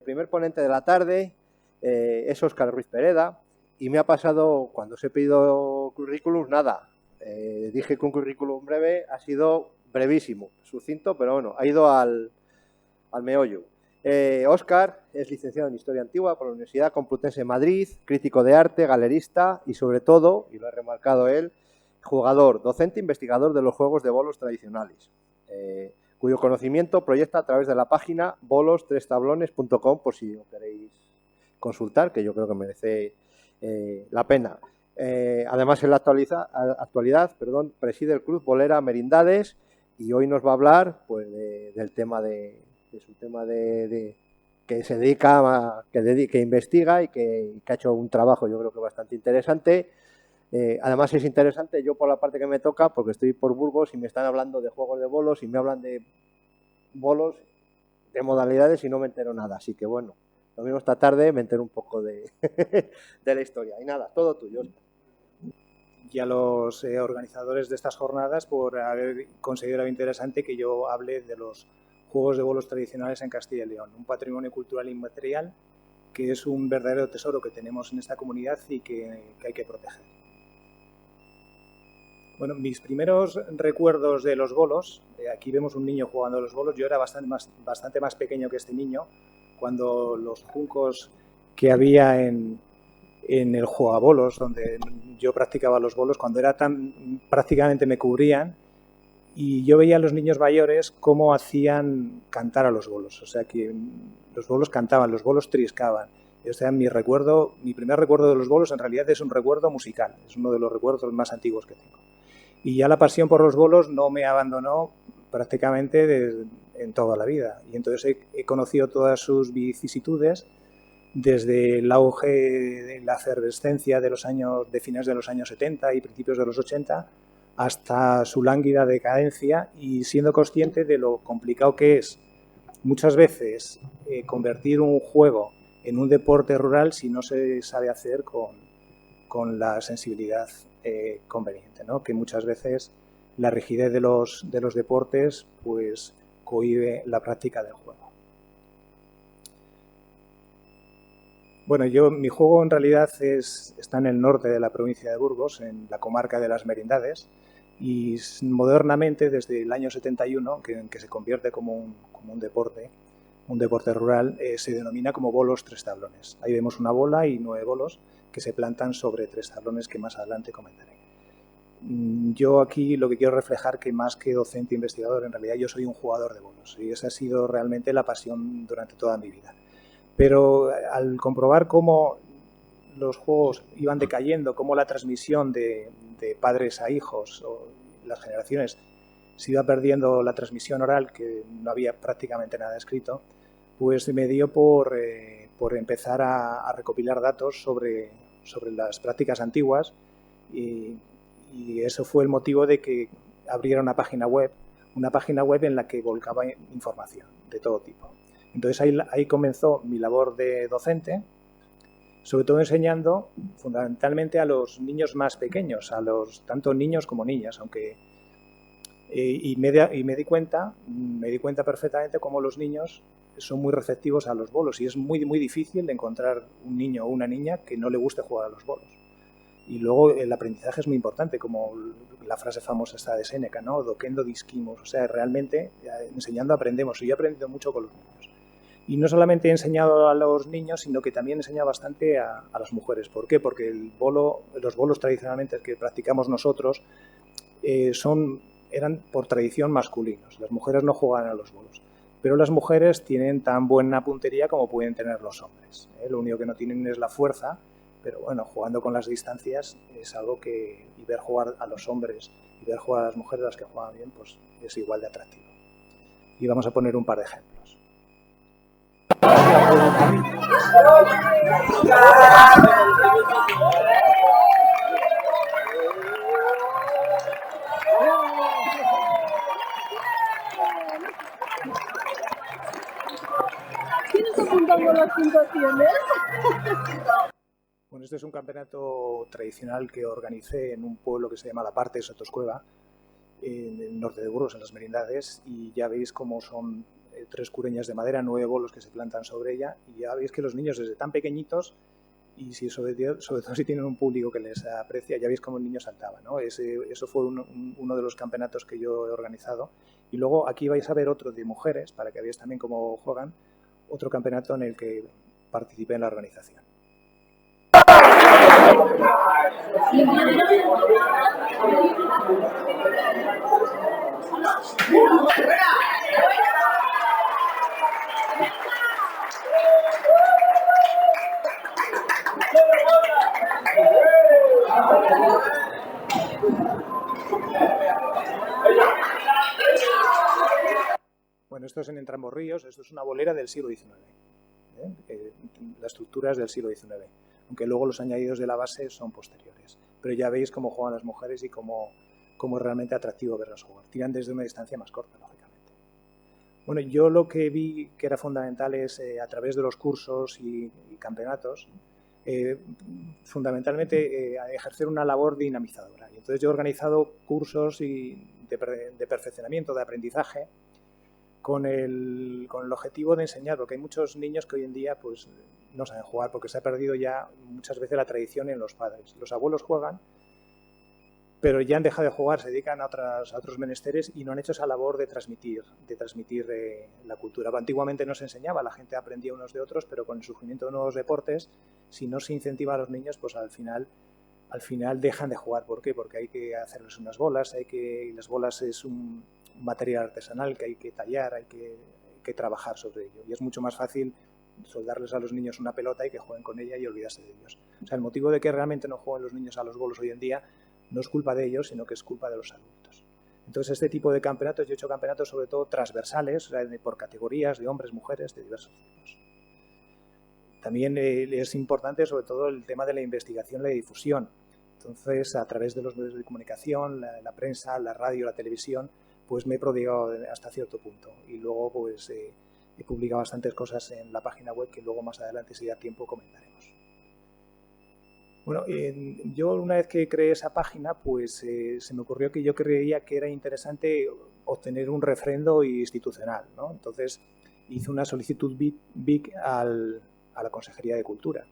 primer ponente de la tarde es Óscar Ruiz Pereda y me ha pasado, cuando os he pedido currículum, nada. Dije que un currículum breve, ha sido brevísimo, sucinto, pero bueno, ha ido al meollo. Óscar es licenciado en Historia Antigua por la Universidad Complutense de Madrid, crítico de arte, galerista y sobre todo, y lo ha remarcado él, jugador, docente, investigador de los juegos de bolos tradicionales, cuyo conocimiento proyecta a través de la página bolos3tablones.com por si lo queréis consultar, que yo creo que merece la pena. Además, en la actualidad, preside el Club Bolera Merindades y hoy nos va a hablar pues, del tema de su tema que se dedica que investiga y que ha hecho un trabajo yo creo que bastante interesante. Además es interesante yo por la parte que me toca porque estoy por Burgos y me están hablando de juegos de bolos y me hablan de bolos, de modalidades y no me entero nada, así que bueno, lo mismo esta tarde me entero un poco de la historia y nada, todo tuyo. Y a los organizadores de estas jornadas por haber considerado interesante que yo hable de los juegos de bolos tradicionales en Castilla y León, un patrimonio cultural inmaterial que es un verdadero tesoro que tenemos en esta comunidad y que hay que proteger. Bueno, mis primeros recuerdos de los bolos, aquí vemos un niño jugando a los bolos, yo era bastante más pequeño que este niño, cuando los juncos que había en el jugabolos, donde yo practicaba los bolos, cuando era prácticamente me cubrían, y yo veía a los niños mayores cómo hacían cantar a los bolos, o sea que los bolos cantaban, los bolos triscaban. O sea, mi primer recuerdo de los bolos en realidad es un recuerdo musical, es uno de los recuerdos más antiguos que tengo. Y ya la pasión por los bolos no me abandonó prácticamente en toda la vida, y entonces he conocido todas sus vicisitudes, desde el auge de la efervescencia de finales de los años 70 y principios de los 80 hasta su lánguida decadencia, y siendo consciente de lo complicado que es muchas veces convertir un juego en un deporte rural si no se sabe hacer con la sensibilidad conveniente, ¿no? Que muchas veces la rigidez de los deportes pues cohíbe la práctica del juego. Bueno, mi juego en realidad está en el norte de la provincia de Burgos, en la comarca de las Merindades, y modernamente, desde el año 71, en que se convierte como un deporte rural, se denomina como bolos 3 tablones. Ahí vemos una bola y 9 bolos que se plantan sobre 3 tablones que más adelante comentaré. Yo aquí lo que quiero reflejar que más que docente investigador, en realidad yo soy un jugador de bolos, y esa ha sido realmente la pasión durante toda mi vida. Pero al comprobar cómo los juegos iban decayendo, cómo la transmisión de padres a hijos o las generaciones se iba perdiendo la transmisión oral, que no había prácticamente nada escrito, pues me dio por empezar a recopilar datos sobre las prácticas antiguas, y eso fue el motivo de que abriera una página web en la que volcaba información de todo tipo. Entonces ahí comenzó mi labor de docente, sobre todo enseñando fundamentalmente a los niños más pequeños, tanto niños como niñas, aunque y me di cuenta perfectamente cómo los niños son muy receptivos a los bolos, y es muy, muy difícil encontrar un niño o una niña que no le guste jugar a los bolos. Y luego el aprendizaje es muy importante, como la frase famosa esta de Séneca, ¿no? Docendo discimus, o sea, realmente enseñando aprendemos, y yo he aprendido mucho con los niños. Y no solamente he enseñado a los niños, sino que también he enseñado bastante a las mujeres. ¿Por qué? Porque los bolos tradicionalmente que practicamos nosotros eran por tradición masculinos. Las mujeres no jugaban a los bolos. Pero las mujeres tienen tan buena puntería como pueden tener los hombres. Lo único que no tienen es la fuerza, pero bueno, jugando con las distancias es algo que, y ver jugar a los hombres y ver jugar a las mujeres, las que juegan bien, pues es igual de atractivo. Y vamos a poner un par de ejemplos. ¿Tienes apuntando las puntuaciones? Bueno, este es un campeonato tradicional que organicé en un pueblo que se llama La Parte de Sotoscueva, en el norte de Burgos, en las Merindades, y ya veis cómo son 3 cureñas de madera, 9 bolos que se plantan sobre ella, y ya veis que los niños desde tan pequeñitos, y si sobre todo si tienen un público que les aprecia, ya veis cómo el niño saltaba, ¿no? Eso fue uno de los campeonatos que yo he organizado. Y luego aquí vais a ver otro de mujeres, para que veáis también cómo juegan, otro campeonato en el que participé en la organización. Bueno, esto es en Entramborríos, esto es una bolera del siglo XIX, las estructuras del siglo XIX, aunque luego los añadidos de la base son posteriores. Pero ya veis cómo juegan las mujeres y cómo es realmente atractivo verlas jugar. Tiran desde una distancia más corta, lógicamente. Bueno, yo lo que vi que era fundamental es, a través de los cursos y campeonatos, fundamentalmente ejercer una labor dinamizadora. Y entonces yo he organizado cursos de perfeccionamiento, de aprendizaje, con el objetivo de enseñar, porque hay muchos niños que hoy en día pues, no saben jugar porque se ha perdido ya muchas veces la tradición en los padres. Los abuelos juegan, pero ya han dejado de jugar, se dedican a otros menesteres y no han hecho esa labor de transmitir la cultura. Antiguamente no se enseñaba, la gente aprendía unos de otros, pero con el surgimiento de nuevos deportes, si no se incentiva a los niños, pues al final dejan de jugar. ¿Por qué? Porque hay que hacerles unas bolas, las bolas es un material artesanal que hay que tallar, hay que trabajar sobre ello. Y es mucho más fácil soldarles a los niños una pelota y que jueguen con ella y olvidarse de ellos. O sea, el motivo de que realmente no jueguen los niños a los bolos hoy en día no es culpa de ellos, sino que es culpa de los adultos. Entonces, este tipo de campeonatos, yo he hecho campeonatos sobre todo transversales, o sea, por categorías de hombres, mujeres, de diversos tipos. También es importante sobre todo el tema de la investigación y la difusión. Entonces, a través de los medios de comunicación, la prensa, la radio, la televisión, pues me he prodigado hasta cierto punto. Y luego pues he publicado bastantes cosas en la página web que luego más adelante, si da tiempo, comentaremos. Bueno, yo una vez que creé esa página, pues se me ocurrió que yo creía que era interesante obtener un refrendo institucional, ¿no? Entonces hice una solicitud BIC a la Consejería de Cultura,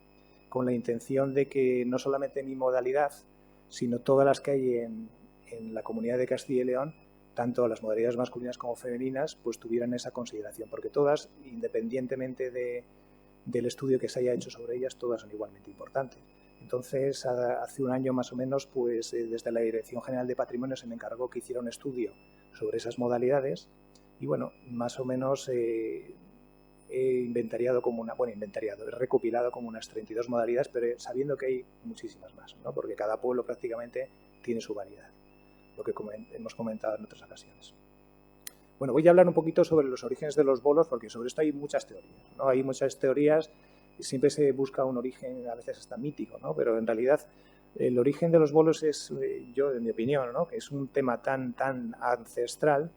con la intención de que no solamente mi modalidad, sino todas las que hay en la Comunidad de Castilla y León, tanto las modalidades masculinas como femeninas, pues tuvieran esa consideración, porque todas, independientemente del estudio que se haya hecho sobre ellas, todas son igualmente importantes. Entonces, hace un año más o menos, pues desde la Dirección General de Patrimonio se me encargó que hiciera un estudio sobre esas modalidades y, bueno, más o menos he recopilado como unas 32 modalidades, pero sabiendo que hay muchísimas más, ¿no? Porque cada pueblo prácticamente tiene su variedad, lo que hemos comentado en otras ocasiones. Bueno, voy a hablar un poquito sobre los orígenes de los bolos, porque sobre esto hay muchas teorías, ¿no? Hay muchas teorías y siempre se busca un origen, a veces hasta mítico, ¿no? Pero en realidad el origen de los bolos es, yo en mi opinión, ¿no? Que es un tema tan ancestral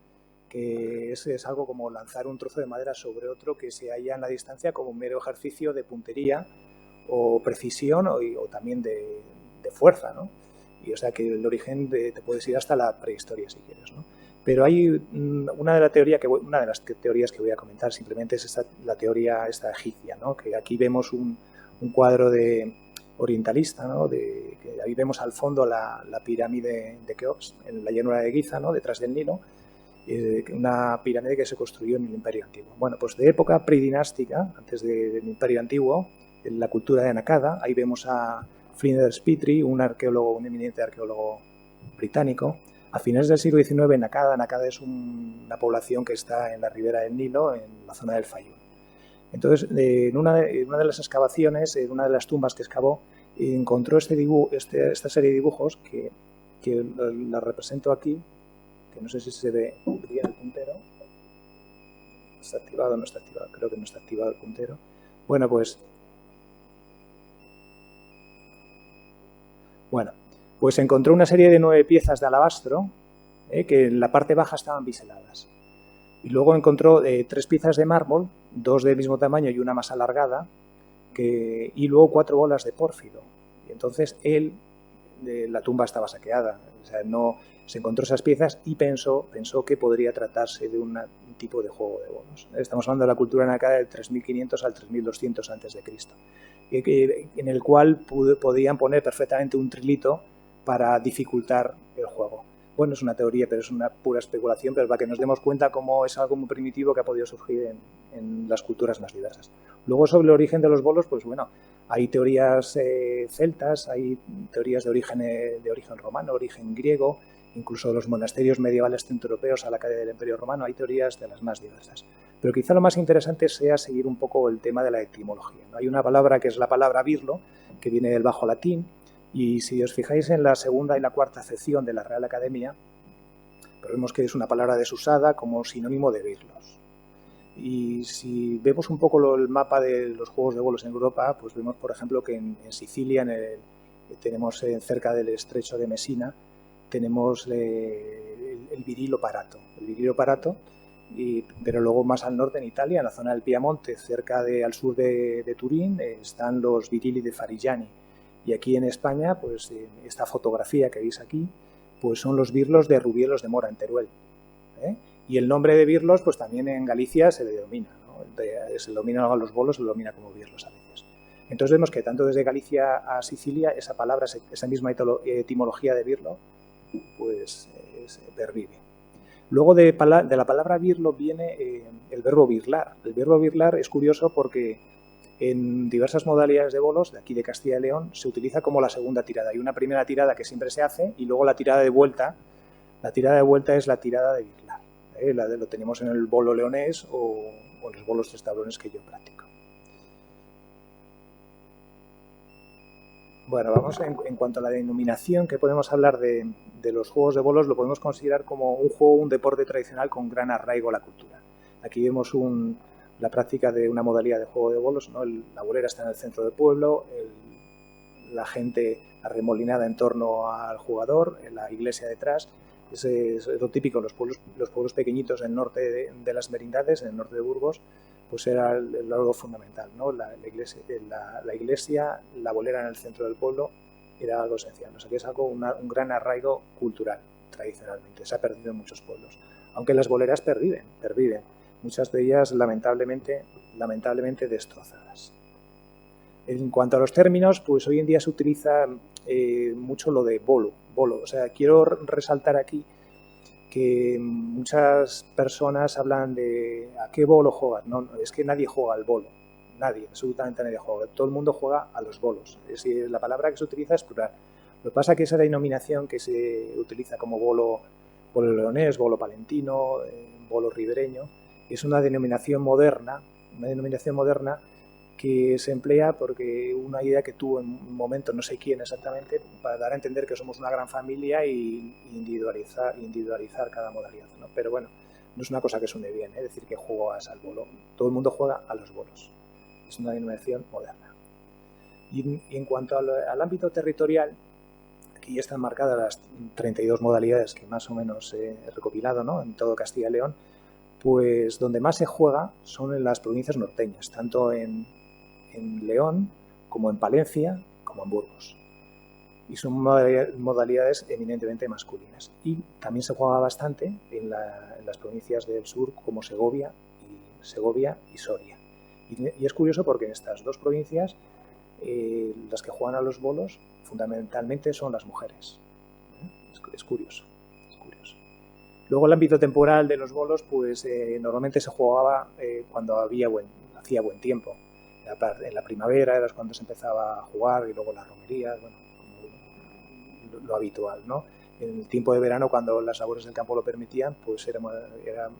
que es algo como lanzar un trozo de madera sobre otro que se halla en la distancia como un mero ejercicio de puntería o precisión o también de fuerza, ¿no? Y o sea que el origen te puedes ir hasta la prehistoria si quieres, ¿no? Pero hay una de las teorías que voy a comentar simplemente es la teoría esta egipcia, ¿no? Que aquí vemos un cuadro orientalista, ¿no? Que ahí vemos al fondo la pirámide de Keops, en la llanura de Giza, ¿no? Detrás del Nilo, una pirámide que se construyó en el Imperio Antiguo. Bueno, pues de época predinástica, antes del Imperio Antiguo, en la cultura de Nakada, ahí vemos a Flinders Petrie, un eminente arqueólogo británico. A finales del siglo XIX, Nakada es una población que está en la ribera del Nilo, en la zona del Fayum. Entonces, en una de las excavaciones, en una de las tumbas que excavó, encontró esta serie de dibujos que la represento aquí, que no sé si se ve bien el puntero. ¿Está activado o no está activado? Creo que no está activado el puntero. Bueno, pues encontró una serie de 9 piezas de alabastro que en la parte baja estaban biseladas. Y luego encontró 3 piezas de mármol, 2 del mismo tamaño y una más alargada, y luego 4 bolas de pórfido. Y entonces él la tumba estaba saqueada. O sea, no se encontró esas piezas y pensó que podría tratarse de un tipo de juego de bolos. Estamos hablando de la cultura naca del 3500 al 3200 a.C., en el cual podían poner perfectamente un trilito para dificultar el juego. Bueno, es una teoría, pero es una pura especulación, pero para que nos demos cuenta cómo es algo muy primitivo que ha podido surgir en las culturas más diversas. Luego, sobre el origen de los bolos, pues bueno, hay teorías celtas, hay teorías de origen romano, origen griego, incluso los monasterios medievales centroeuropeos a la caída del Imperio Romano, hay teorías de las más diversas. Pero quizá lo más interesante sea seguir un poco el tema de la etimología, ¿no? Hay una palabra que es la palabra birlo, que viene del bajo latín, y si os fijáis en la segunda y la cuarta acepción de la Real Academia, pues vemos que es una palabra desusada como sinónimo de birlos. Y si vemos un poco el mapa de los juegos de bolos en Europa, pues vemos, por ejemplo, que en Sicilia, tenemos cerca del estrecho de Messina, tenemos el Virilo Parato. El Virilo Parato, pero luego más al norte en Italia, en la zona del Piamonte, al sur de Turín, están los Virili de Farigliani. Y aquí en España, pues esta fotografía que veis aquí, pues son los birlos de Rubielos de Mora, en Teruel. Y el nombre de birlos, pues también en Galicia se le denomina, ¿no? Se le denomina a los bolos, se le denomina como birlos a veces. Entonces vemos que tanto desde Galicia a Sicilia, esa palabra, esa misma etimología de birlo, pues pervive. Luego de la palabra birlo viene el verbo birlar. El verbo birlar es curioso porque en diversas modalidades de bolos de aquí de Castilla y León se utiliza como la segunda tirada. Hay una primera tirada que siempre se hace y luego la tirada de vuelta. La tirada de vuelta es la tirada de birlar. Lo tenemos en el bolo leonés o en los bolos tres tablones que yo practico. Bueno, vamos en cuanto a la denominación, que podemos hablar de los juegos de bolos, lo podemos considerar como un deporte tradicional con gran arraigo a la cultura. Aquí vemos la práctica de una modalidad de juego de bolos, ¿no? La bolera está en el centro del pueblo, la gente arremolinada en torno al jugador, la iglesia detrás. Es lo típico, los pueblos pequeñitos en el norte de las merindades, en el norte de Burgos, pues era algo fundamental, ¿no? La iglesia, la bolera en el centro del pueblo, era algo esencial. O sea, que es algo, un gran arraigo cultural, tradicionalmente. Se ha perdido en muchos pueblos. Aunque las boleras perviven. Muchas de ellas lamentablemente destrozadas. En cuanto a los términos, pues hoy en día se utiliza mucho lo de bolo. O sea, quiero resaltar aquí que muchas personas hablan de ¿a qué bolo juegas? No, es que nadie juega al bolo. Nadie, absolutamente nadie juega. Todo el mundo juega a los bolos. Es decir, la palabra que se utiliza es plural. Lo que pasa es que esa denominación que se utiliza como bolo leonés, bolo palentino, bolo ribereño, es una denominación moderna que se emplea porque una idea que tuvo en un momento, no sé quién exactamente, para dar a entender que somos una gran familia y individualizar cada modalidad, ¿no? Pero bueno, no es una cosa que suene bien, decir que juegas al bolo. Todo el mundo juega a los bolos. Es una denominación moderna. Y en cuanto al ámbito territorial, aquí están marcadas las 32 modalidades que más o menos he recopilado, ¿no? En todo Castilla y León. Pues donde más se juega son en las provincias norteñas, tanto en León, como en Palencia, como en Burgos. Y son modalidades eminentemente masculinas. Y también se juega bastante en las provincias del sur, como Segovia y Soria. Y es curioso porque en estas dos provincias las que juegan a los bolos fundamentalmente son las mujeres. Es curioso. Luego el ámbito temporal de los bolos, pues normalmente se jugaba cuando hacía buen tiempo. En la primavera era cuando se empezaba a jugar y luego las romerías, bueno, como lo habitual, ¿no? En el tiempo de verano, cuando las labores del campo lo permitían, pues era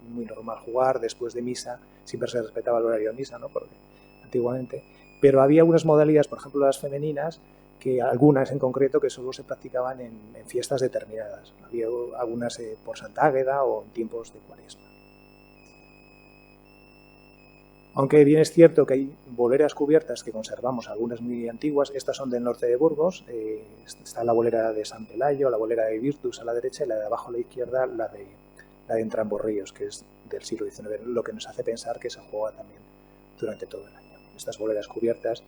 muy normal jugar después de misa. Siempre se respetaba el horario de misa, ¿no? Porque antiguamente. Pero había unas modalidades, por ejemplo las femeninas, que algunas en concreto que solo se practicaban en fiestas determinadas. Había algunas por Santa Águeda o en tiempos de Cuaresma. Aunque bien es cierto que hay boleras cubiertas que conservamos, algunas muy antiguas, estas son del norte de Burgos, está la bolera de San Pelayo, la bolera de Virtus a la derecha y la de abajo a la izquierda, la de Entramborríos, que es del siglo XIX, lo que nos hace pensar que se juega también durante todo el año. Estas boleras cubiertas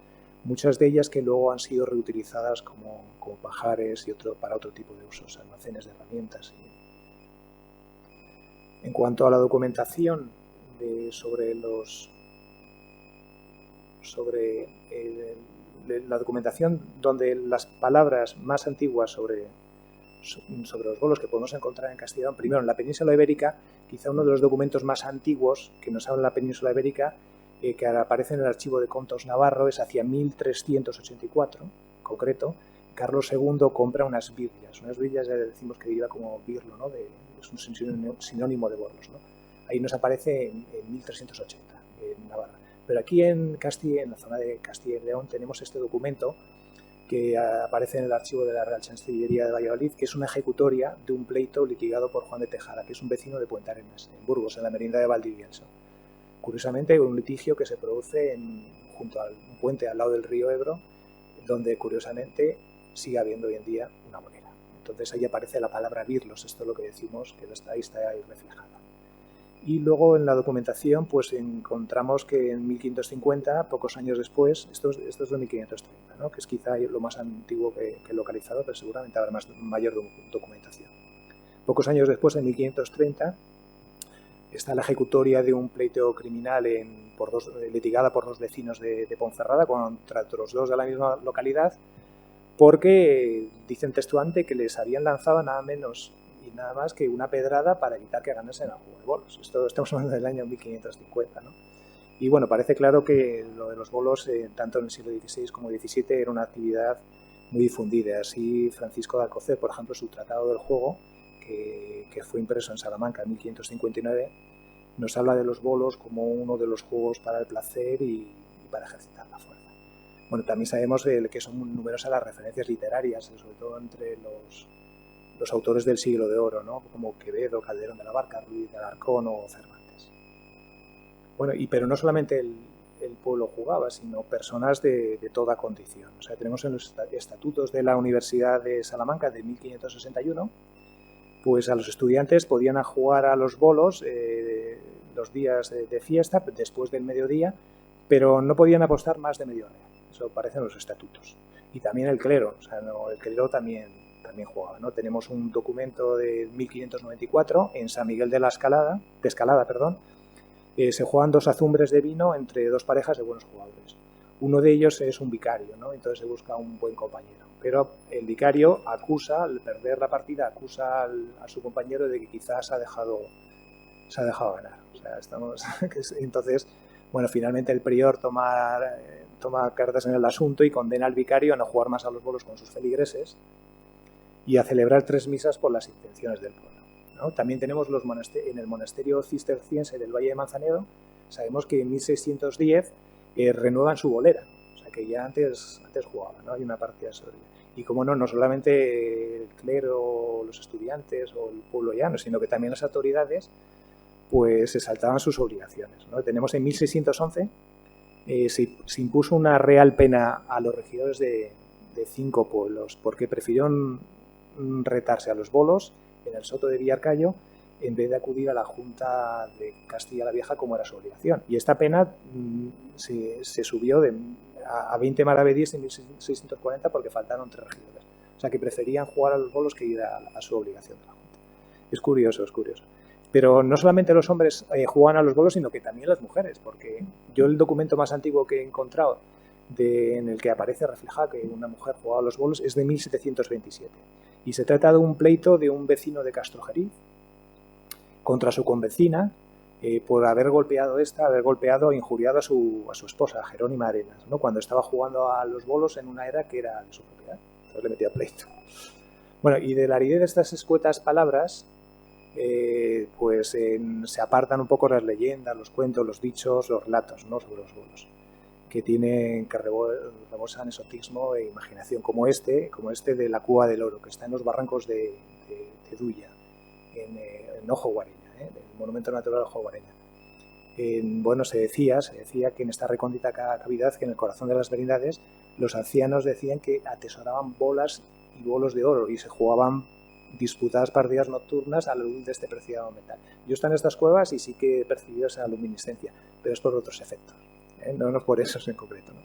muchas de ellas que luego han sido reutilizadas como pajares y para otro tipo de usos, almacenes de herramientas. En cuanto a la documentación sobre la documentación donde las palabras más antiguas sobre los bolos que podemos encontrar en castellano, primero en la península ibérica, quizá uno de los documentos más antiguos que nos habla de la península ibérica, que aparece en el archivo de Contos Navarro, es hacia 1384, en concreto. Carlos II compra unas birrias ya decimos que deriva como birlo, ¿no? Es un sinónimo de borlos, ¿no? Ahí nos aparece en 1380, en Navarra. Pero aquí en Castilla, en la zona de Castilla y León, tenemos este documento que aparece en el archivo de la Real Chancillería de Valladolid, que es una ejecutoria de un pleito litigado por Juan de Tejada, que es un vecino de Puente Arenas, en Burgos, en la Merindad de Valdivielso. Curiosamente, un litigio que se produce junto a un puente al lado del río Ebro, donde curiosamente sigue habiendo hoy en día una bolera. Entonces ahí aparece la palabra birlos, esto es lo que decimos, que ahí está reflejada. Y luego en la documentación pues encontramos que en 1550, pocos años después, esto es de 1530, ¿no? Que es quizá lo más antiguo que he localizado, pero seguramente habrá mayor documentación. Pocos años después, en 1530, está la ejecutoria de un pleito criminal litigada por dos vecinos de Ponferrada contra otros dos de la misma localidad, porque dicen textualmente que les habían lanzado nada menos y nada más que una pedrada para evitar que ganasen al juego de bolos. Esto estamos hablando del año 1550, ¿no? Y bueno, parece claro que lo de los bolos, tanto en el siglo XVI como XVII, era una actividad muy difundida. Así Francisco de Alcocer, por ejemplo, su Tratado del Juego, que fue impreso en Salamanca en 1559, nos habla de los bolos como uno de los juegos para el placer y para ejercitar la fuerza. Bueno, también sabemos que son numerosas las referencias literarias, sobre todo entre los autores del siglo de oro, ¿no? Como Quevedo, Calderón de la Barca, Ruiz de Alarcón o Cervantes. Bueno, pero no solamente el pueblo jugaba, sino personas de toda condición. O sea, tenemos en los estatutos de la Universidad de Salamanca de 1561, pues a los estudiantes podían jugar a los bolos los días de fiesta, después del mediodía, pero no podían apostar más de medio real. Eso aparece en los estatutos. Y también el clero, o sea, el clero también jugaba, ¿no? Tenemos un documento de 1594 en San Miguel de Escalada, se juegan 2 azumbres de vino entre 2 parejas de buenos jugadores. Uno de ellos es un vicario, ¿no? Entonces se busca un buen compañero. Pero el vicario acusa, al perder la partida, acusa a su compañero de que quizás se ha dejado ganar. O sea, entonces, bueno, finalmente el prior toma cartas en el asunto y condena al vicario a no jugar más a los bolos con sus feligreses y a celebrar 3 misas por las intenciones del pueblo, ¿no? También tenemos en el monasterio cisterciense del Valle de Manzanedo, sabemos que en 1610 renuevan su bolera, o sea que ya antes jugaban, ¿no? Hay una partida sobre ella. Y como no solamente el clero, los estudiantes o el pueblo llano, sino que también las autoridades pues se saltaban sus obligaciones, ¿no? Tenemos en 1611 se impuso una real pena a los regidores de 5 pueblos porque prefirieron retarse a los bolos en el soto de Villarcayo en vez de acudir a la Junta de Castilla la Vieja como era su obligación. Y esta pena se subió a 20 maravedíes en 1640 porque faltaron 3 regidores. O sea que preferían jugar a los bolos que ir a su obligación de la Junta. Es curioso. Pero no solamente los hombres jugaban a los bolos, sino que también las mujeres, porque yo el documento más antiguo que he encontrado en el que aparece reflejado que una mujer jugaba a los bolos es de 1727. Y se trata de un pleito de un vecino de Castrojeriz contra su convecina por haber golpeado e injuriado a su esposa, Jerónima Arenas, ¿no? Cuando estaba jugando a los bolos en una era que era de su propiedad. Entonces le metía pleito. Bueno, y de la aridez de estas escuetas palabras, se apartan un poco las leyendas, los cuentos, los dichos, los relatos, ¿no? Sobre los bolos, que rebosan esotismo e imaginación, como este de la Cueva del Oro, que está en los barrancos de Duya, en Ojo Guareña, el monumento natural de Ojo Guareña. Se decía que en esta recóndita cavidad, que en el corazón de las merindades, los ancianos decían que atesoraban bolas y bolos de oro y se jugaban disputadas partidas nocturnas a la luz de este preciado metal. Yo estoy en estas cuevas y sí que he percibido esa luminiscencia, pero es por otros efectos, no por esos en concreto, ¿no?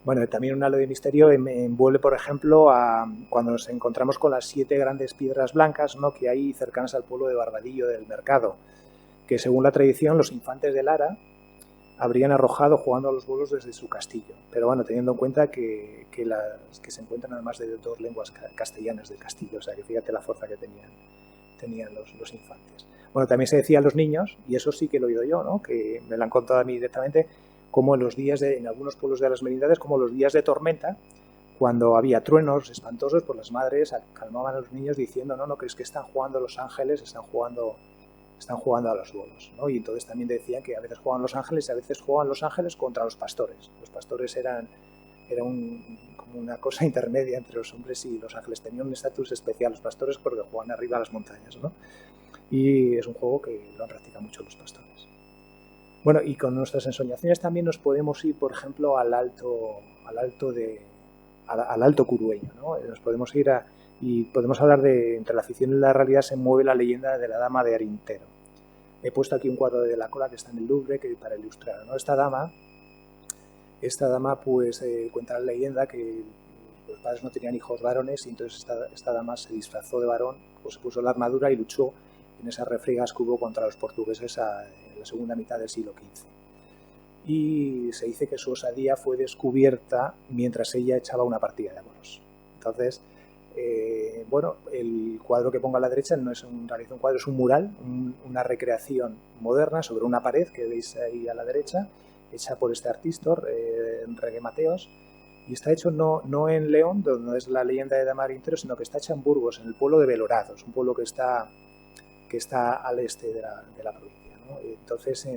Bueno, también un halo de misterio me envuelve, por ejemplo, cuando nos encontramos con las 7 grandes piedras blancas, ¿no?, que hay cercanas al pueblo de Barbadillo del Mercado, que según la tradición los infantes de Lara habrían arrojado jugando a los bolos desde su castillo. Pero bueno, teniendo en cuenta que se encuentran además de 2 lenguas castellanas del castillo, o sea que fíjate la fuerza que tenían los infantes. Bueno, también se decía a los niños, y eso sí que lo he oído yo, ¿no?, que me lo han contado a mí directamente, como en algunos pueblos de las merindades, como los días de tormenta, cuando había truenos espantosos, pues las madres calmaban a los niños diciendo, no, que es que están jugando los ángeles, están jugando a los bolos, ¿no? Y entonces también decían que a veces jugaban los ángeles y a veces jugaban los ángeles contra los pastores. Los pastores eran como una cosa intermedia entre los hombres y los ángeles. Tenían un estatus especial los pastores porque jugaban arriba a las montañas, ¿no? Y es un juego que lo han practicado mucho los pastores. Bueno, y con nuestras ensoñaciones también nos podemos ir, por ejemplo, al alto curueño, ¿no? Nos podemos ir y podemos hablar entre la ficción y la realidad se mueve la leyenda de la dama de Arintero. He puesto aquí un cuadro de Delacroix que está en el Louvre para ilustrar, ¿no? Esta dama pues cuenta la leyenda que los padres no tenían hijos varones y entonces esta dama se disfrazó de varón, pues se puso la armadura y luchó en esas refriegas que hubo contra los portugueses en la segunda mitad del siglo XV. Y se dice que su osadía fue descubierta mientras ella echaba una partida de bolos. Entonces, bueno, el cuadro que pongo a la derecha no es en realidad un cuadro, es un mural, una recreación moderna sobre una pared que veis ahí a la derecha, hecha por este artista, Regue Mateos, y está hecho no en León, donde es la leyenda de Dama de Arintero, sino que está hecha en Burgos, en el pueblo de Belorados, un pueblo que está al este de la provincia, ¿no? Entonces,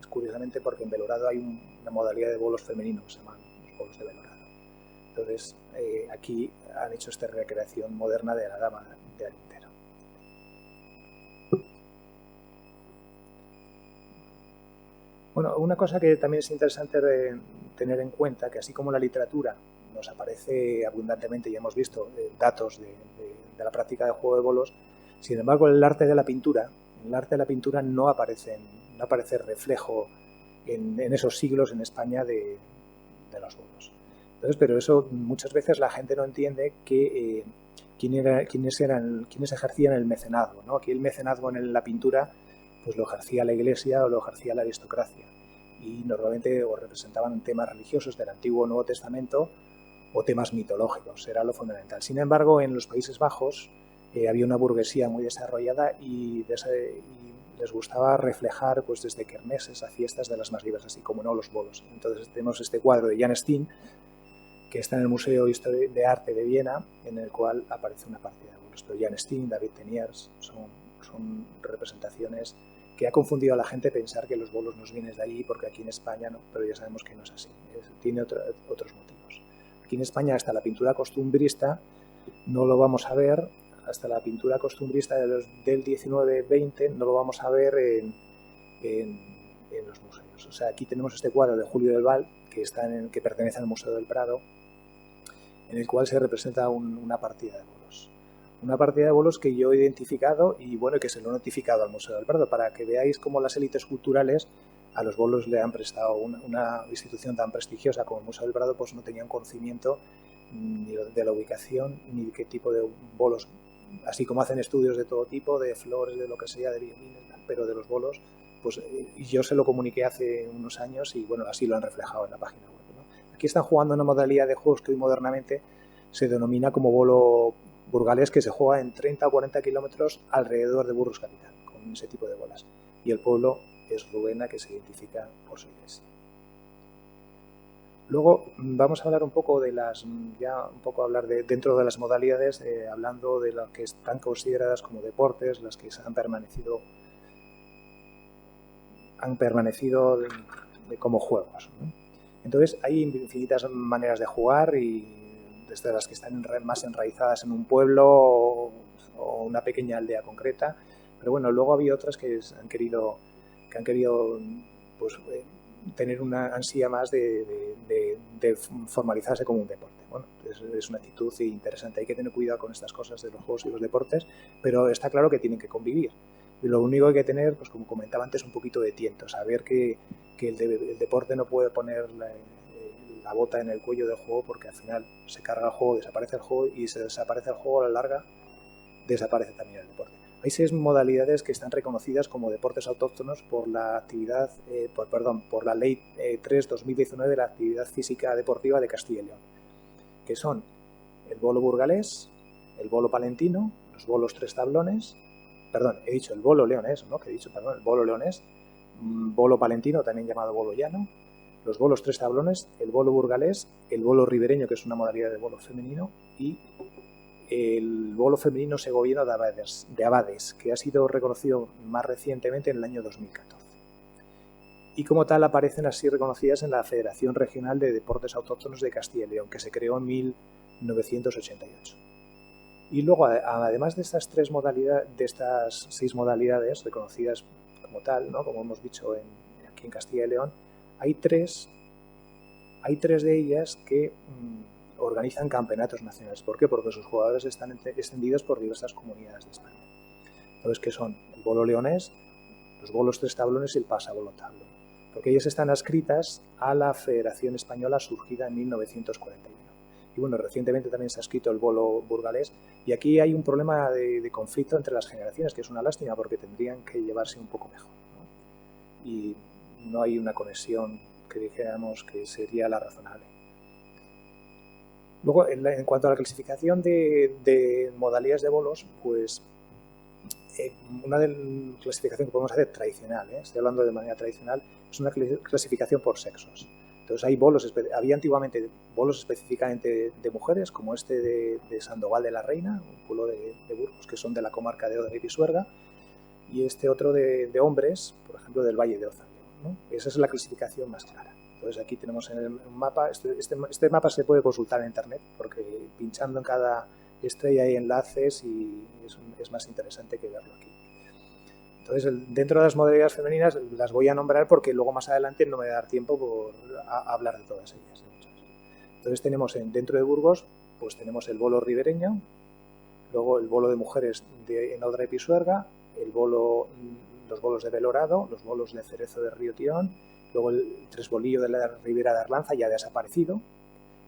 curiosamente, porque en Belorado hay una modalidad de bolos femeninos que se llaman los bolos de Belorado. Entonces, aquí han hecho esta recreación moderna de la dama de Arintero. Bueno, una cosa que también es interesante tener en cuenta, que así como la literatura nos aparece abundantemente, y hemos visto datos de la práctica del juego de bolos, sin embargo, en el arte de la pintura no aparece reflejo en esos siglos en España de los bolos. Entonces, pero eso muchas veces la gente no entiende quiénes ejercían el mecenazgo, ¿no? Aquí el mecenazgo en la pintura pues lo ejercía la Iglesia o lo ejercía la aristocracia y normalmente o representaban temas religiosos del Antiguo o Nuevo Testamento o temas mitológicos, era lo fundamental. Sin embargo, en los Países Bajos había una burguesía muy desarrollada y les gustaba reflejar pues desde kermeses a fiestas de las más diversas, así como no los bolos. Entonces tenemos este cuadro de Jan Steen, que está en el Museo de Arte de Viena, en el cual aparece una partida de bolos. Pero Jan Steen, David Teniers, son representaciones que ha confundido a la gente pensar que los bolos nos vienen de allí porque aquí en España no, pero ya sabemos que no es así, tiene otros motivos. Aquí en España hasta la pintura costumbrista no lo vamos a ver, hasta la pintura costumbrista del 19-20 no lo vamos a ver en los museos. O sea, aquí tenemos este cuadro de Julio del Val que pertenece al Museo del Prado, en el cual se representa una partida de bolos. Una partida de bolos que yo he identificado y bueno, que se lo he notificado al Museo del Prado para que veáis cómo las élites culturales a los bolos le han prestado una institución tan prestigiosa como el Museo del Prado, pues no tenía un conocimiento ni de la ubicación ni de qué tipo de bolos, así como hacen estudios de todo tipo, de flores, de lo que sea, de violines, pero de los bolos, pues yo se lo comuniqué hace unos años y bueno, así lo han reflejado en la página web, ¿no? Aquí están jugando una modalidad de juegos que hoy modernamente se denomina como bolo burgalés, que se juega en 30 o 40 kilómetros alrededor de Burgos capital, con ese tipo de bolas. Y el pueblo es Rubena, que se identifica por su iglesia. Luego vamos a hablar un poco dentro de las modalidades, hablando de las que están consideradas como deportes, las que han permanecido como juegos, ¿no? Entonces hay infinitas maneras de jugar y desde las que están más enraizadas en un pueblo o una pequeña aldea concreta, pero bueno, luego había otras que han querido pues, tener una ansia más de formalizarse como un deporte. Bueno, es una actitud interesante, hay que tener cuidado con estas cosas de los juegos y los deportes, pero está claro que tienen que convivir. Y lo único que hay que tener, pues como comentaba antes, un poquito de tiento, saber que el deporte no puede poner la la bota en el cuello del juego, porque al final se carga el juego, desaparece el juego, y si desaparece el juego a la larga, desaparece también el deporte. Hay 6 modalidades que están reconocidas como deportes autóctonos por la actividad, por la Ley 3/2019 de la Actividad Física Deportiva de Castilla y León, que son el bolo burgalés, el bolo palentino, los bolos 3 tablones, perdón, he dicho el bolo leonés, ¿no? El bolo leonés, bolo palentino, también llamado bolo llano, los bolos 3 tablones, el bolo burgalés, el bolo ribereño, que es una modalidad de bolo femenino, y el bolo femenino segoviano de Abades, que ha sido reconocido más recientemente en el año 2014. Y como tal aparecen así reconocidas en la Federación Regional de Deportes Autóctonos de Castilla y León, que se creó en 1988. Y luego, además de estas 6 modalidades reconocidas como tal, ¿no? Como hemos dicho aquí en Castilla y León, hay tres de ellas que organizan campeonatos nacionales. ¿Por qué? Porque sus jugadores están extendidos por diversas comunidades de España. Entonces, ¿qué son? El bolo leonés, los bolos 3 tablones y el pasabolo tablón. Porque ellas están adscritas a la Federación Española surgida en 1941. Y bueno, recientemente también se ha escrito el bolo burgalés, y aquí hay un problema de conflicto entre las generaciones, que es una lástima porque tendrían que llevarse un poco mejor, ¿no? Y no hay una conexión que dijéramos que sería la razonable. Luego, en cuanto a la clasificación de modalidades de bolos, pues una clasificación que podemos hacer tradicional, estoy hablando de manera tradicional, es una clasificación por sexos. Entonces había antiguamente bolos específicamente de mujeres, como este de Sandoval de la Reina, un pueblo de Burgos, que son de la comarca de Odra y Pisuerga, y este otro de hombres, por ejemplo, del Valle de Ozaleo, ¿no? Esa es la clasificación más clara. Entonces aquí tenemos en el mapa, este mapa se puede consultar en internet, porque pinchando en cada estrella hay enlaces y es más interesante que verlo aquí. Entonces, dentro de las modalidades femeninas las voy a nombrar porque luego más adelante no me va a dar tiempo a hablar de todas ellas. Entonces tenemos dentro de Burgos, pues tenemos el bolo ribereño, luego el bolo de mujeres en Odra y Pisuerga, los bolos de Belorado, los bolos de Cerezo de Río Tirón, luego el tresbolillo de la Ribera de Arlanza ya desaparecido.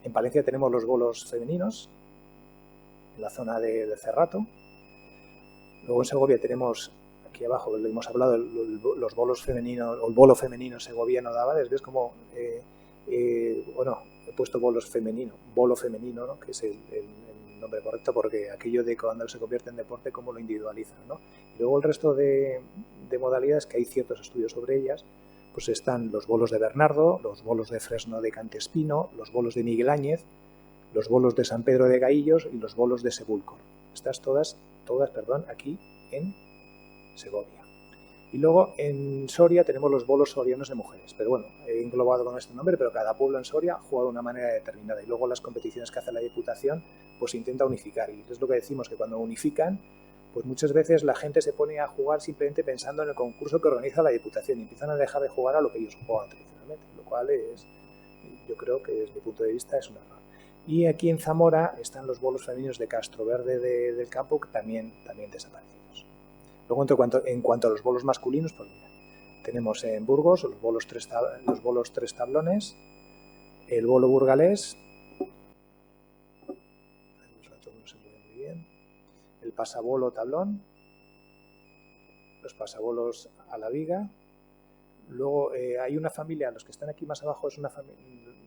En Palencia tenemos los bolos femeninos, en la zona de Cerrato. Luego en Segovia tenemos, aquí abajo lo hemos hablado, los bolos femeninos, o el bolo femenino segoviano de Abades. ¿Ves cómo bueno, he puesto bolo femenino, ¿no? Que es el nombre correcto, porque aquello de cuando se convierte en deporte, cómo lo individualizan, ¿no? Y luego el resto de modalidades, que hay ciertos estudios sobre ellas, pues están los bolos de Bernardo, los bolos de Fresno de Cantespino, los bolos de Miguel Áñez, los bolos de San Pedro de Gaillos y los bolos de Sebúlcor. Estas todas, aquí en Segovia. Y luego en Soria tenemos los bolos sorianos de mujeres, pero bueno, he englobado con este nombre, pero cada pueblo en Soria juega de una manera determinada, y luego las competiciones que hace la Diputación pues intenta unificar, y es lo que decimos, que cuando unifican, pues muchas veces la gente se pone a jugar simplemente pensando en el concurso que organiza la Diputación y empiezan a dejar de jugar a lo que ellos juegan tradicionalmente, lo cual yo creo que desde mi punto de vista es un error. Y aquí en Zamora están los bolos femeninos de Castro Verde del Campo, que también desaparecidos. Luego, en cuanto a los bolos masculinos, pues mira, tenemos en Burgos los bolos 3 tablones, el bolo burgalés, el pasabolo tablón, los pasabolos a la viga. Luego hay una familia, los que están aquí más abajo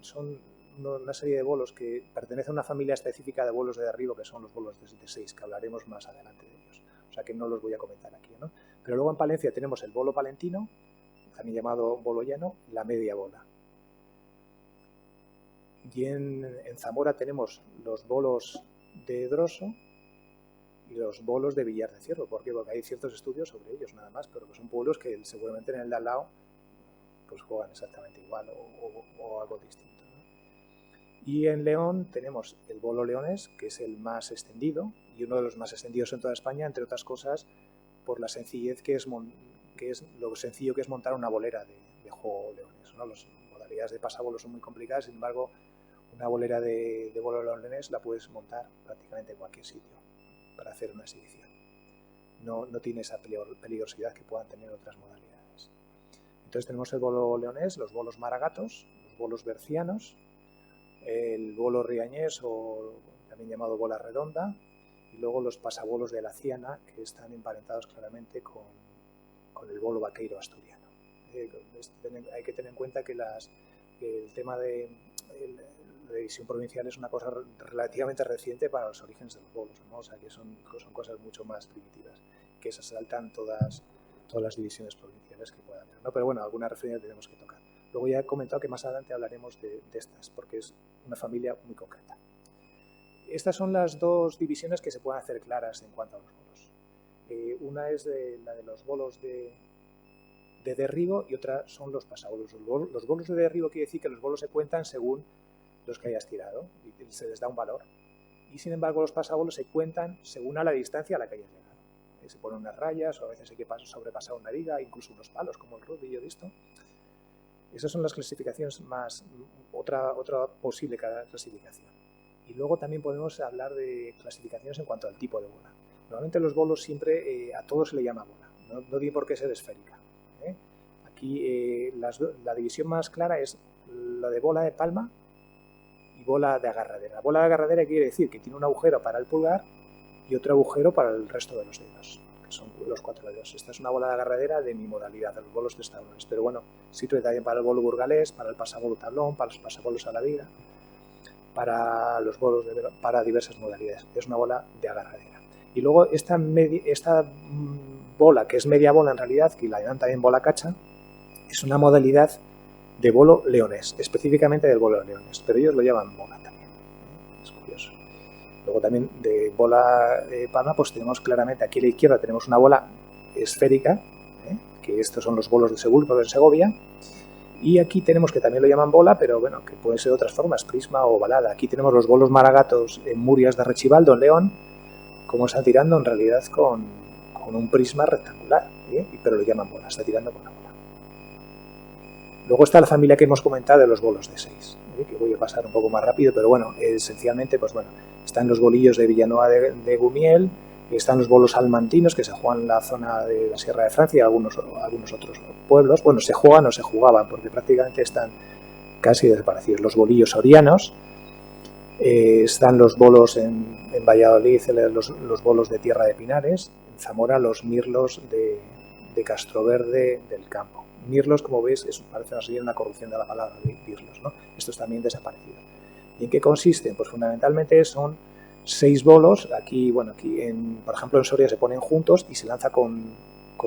son una serie de bolos que pertenecen a una familia específica de bolos de derribo, que son los bolos de 6, que hablaremos más adelante de ellos. O sea que no los voy a comentar aquí, ¿no? Pero luego en Palencia tenemos el bolo palentino, también llamado bolo llano, la media bola. Y en Zamora tenemos los bolos de Droso y los bolos de Villar de Cierro. ¿Por qué? Porque hay ciertos estudios sobre ellos nada más, pero que son pueblos que seguramente en el de al lado pues juegan exactamente igual o algo distinto, ¿no? Y en León tenemos el bolo leonés, que es el más extendido y uno de los más extendidos en toda España, entre otras cosas por la sencillez que es lo sencillo que es montar una bolera de juego leonés, ¿no? Las modalidades de pasabolos son muy complicadas, sin embargo una bolera de bolo leonés la puedes montar prácticamente en cualquier sitio para hacer una exhibición. No tiene esa peligrosidad que puedan tener otras modalidades. Entonces tenemos el bolo leonés, los bolos maragatos, los bolos bercianos, el bolo riañés, o también llamado bola redonda, y luego los pasabolos de la Ciana, que están emparentados claramente con el bolo vaqueiro asturiano. Hay que tener en cuenta que el tema de la división provincial es una cosa relativamente reciente para los orígenes de los bolos, ¿no? O sea, que son cosas mucho más primitivas, que se saltan todas las divisiones provinciales que pueda haber, ¿no? Pero bueno, alguna referencia tenemos que tocar. Luego ya he comentado que más adelante hablaremos de estas, porque es una familia muy concreta. Estas son las dos divisiones que se pueden hacer claras en cuanto a los bolos. Una es la de los bolos de derribo y otra son los pasabolos. Los bolos de derribo quiere decir que los bolos se cuentan según los que hayas tirado y se les da un valor. Y sin embargo los pasabolos se cuentan según a la distancia a la que hayas llegado. Se ponen unas rayas, o a veces hay que sobrepasar una viga, incluso unos palos como el rugby, yo he visto. Esas son las clasificaciones otra posible clasificación. Y luego también podemos hablar de clasificaciones en cuanto al tipo de bola. Normalmente los bolos siempre a todos se le llama bola, no tiene por qué ser esférica. Aquí la división más clara es la de bola de palma y bola de agarradera. Bola de agarradera quiere decir que tiene un agujero para el pulgar y otro agujero para el resto de los dedos, que son los 4 dedos. Esta es una bola de agarradera de mi modalidad, de los bolos de tablones, pero bueno, sirve también para el bolo burgalés, para el pasabolo tablón, para los pasabolos a la viga, para los bolos para diversas modalidades. Es una bola de agarradera. Y luego esta bola, que es media bola en realidad, que la llaman también bola cacha, es una modalidad de bolo leonés, específicamente del bolo leonés, pero ellos lo llaman bola también. Es curioso. Luego también de bola de palma, pues tenemos claramente aquí a la izquierda tenemos una bola esférica, que estos son los bolos de Sebúlveda en Segovia, y aquí tenemos que también lo llaman bola, pero bueno, que puede ser de otras formas, prisma o ovalada. Aquí tenemos los bolos maragatos en Murias de Arrechibaldo, en León, como están tirando en realidad con un prisma rectangular, pero lo llaman bola, está tirando con una bola. Luego está la familia que hemos comentado de los bolos de 6, que voy a pasar un poco más rápido, pero bueno, esencialmente, pues bueno, están los bolillos de Villanueva de Gumiel, están los bolos almantinos, que se juegan en la zona de la Sierra de Francia y algunos otros pueblos. Bueno, se juegan o se jugaban, porque prácticamente están casi desaparecidos. Los bolillos sorianos, están los bolos en Valladolid, los bolos de Tierra de Pinares, en Zamora los mirlos de Castroverde del Campo. Mirlos, como veis, parece una corrupción de la palabra de mirlos, ¿no? Estos también desaparecidos. ¿Y en qué consisten? Pues fundamentalmente son 6 bolos. Aquí, bueno, por ejemplo, en Soria se ponen juntos y se lanza con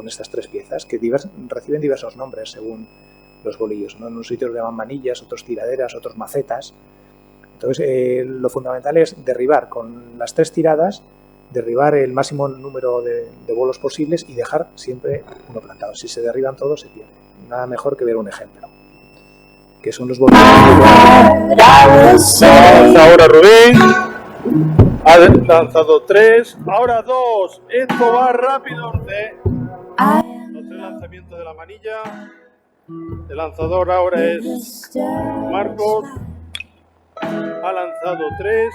estas 3 piezas, que reciben diversos nombres según los bolillos, ¿no? En unos sitios le llaman manillas, otros tiraderas, otros macetas. Entonces, lo fundamental es derribar con las 3 tiradas, derribar el máximo número de bolos posibles y dejar siempre uno plantado. Si se derriban todos, se pierde. Nada mejor que ver un ejemplo, que son los bolos. Ahora Rubén ha lanzado 3, ahora 2. Esto va rápido, Otro lanzamiento de la manilla. El lanzador ahora es Marcos. Ha lanzado 3,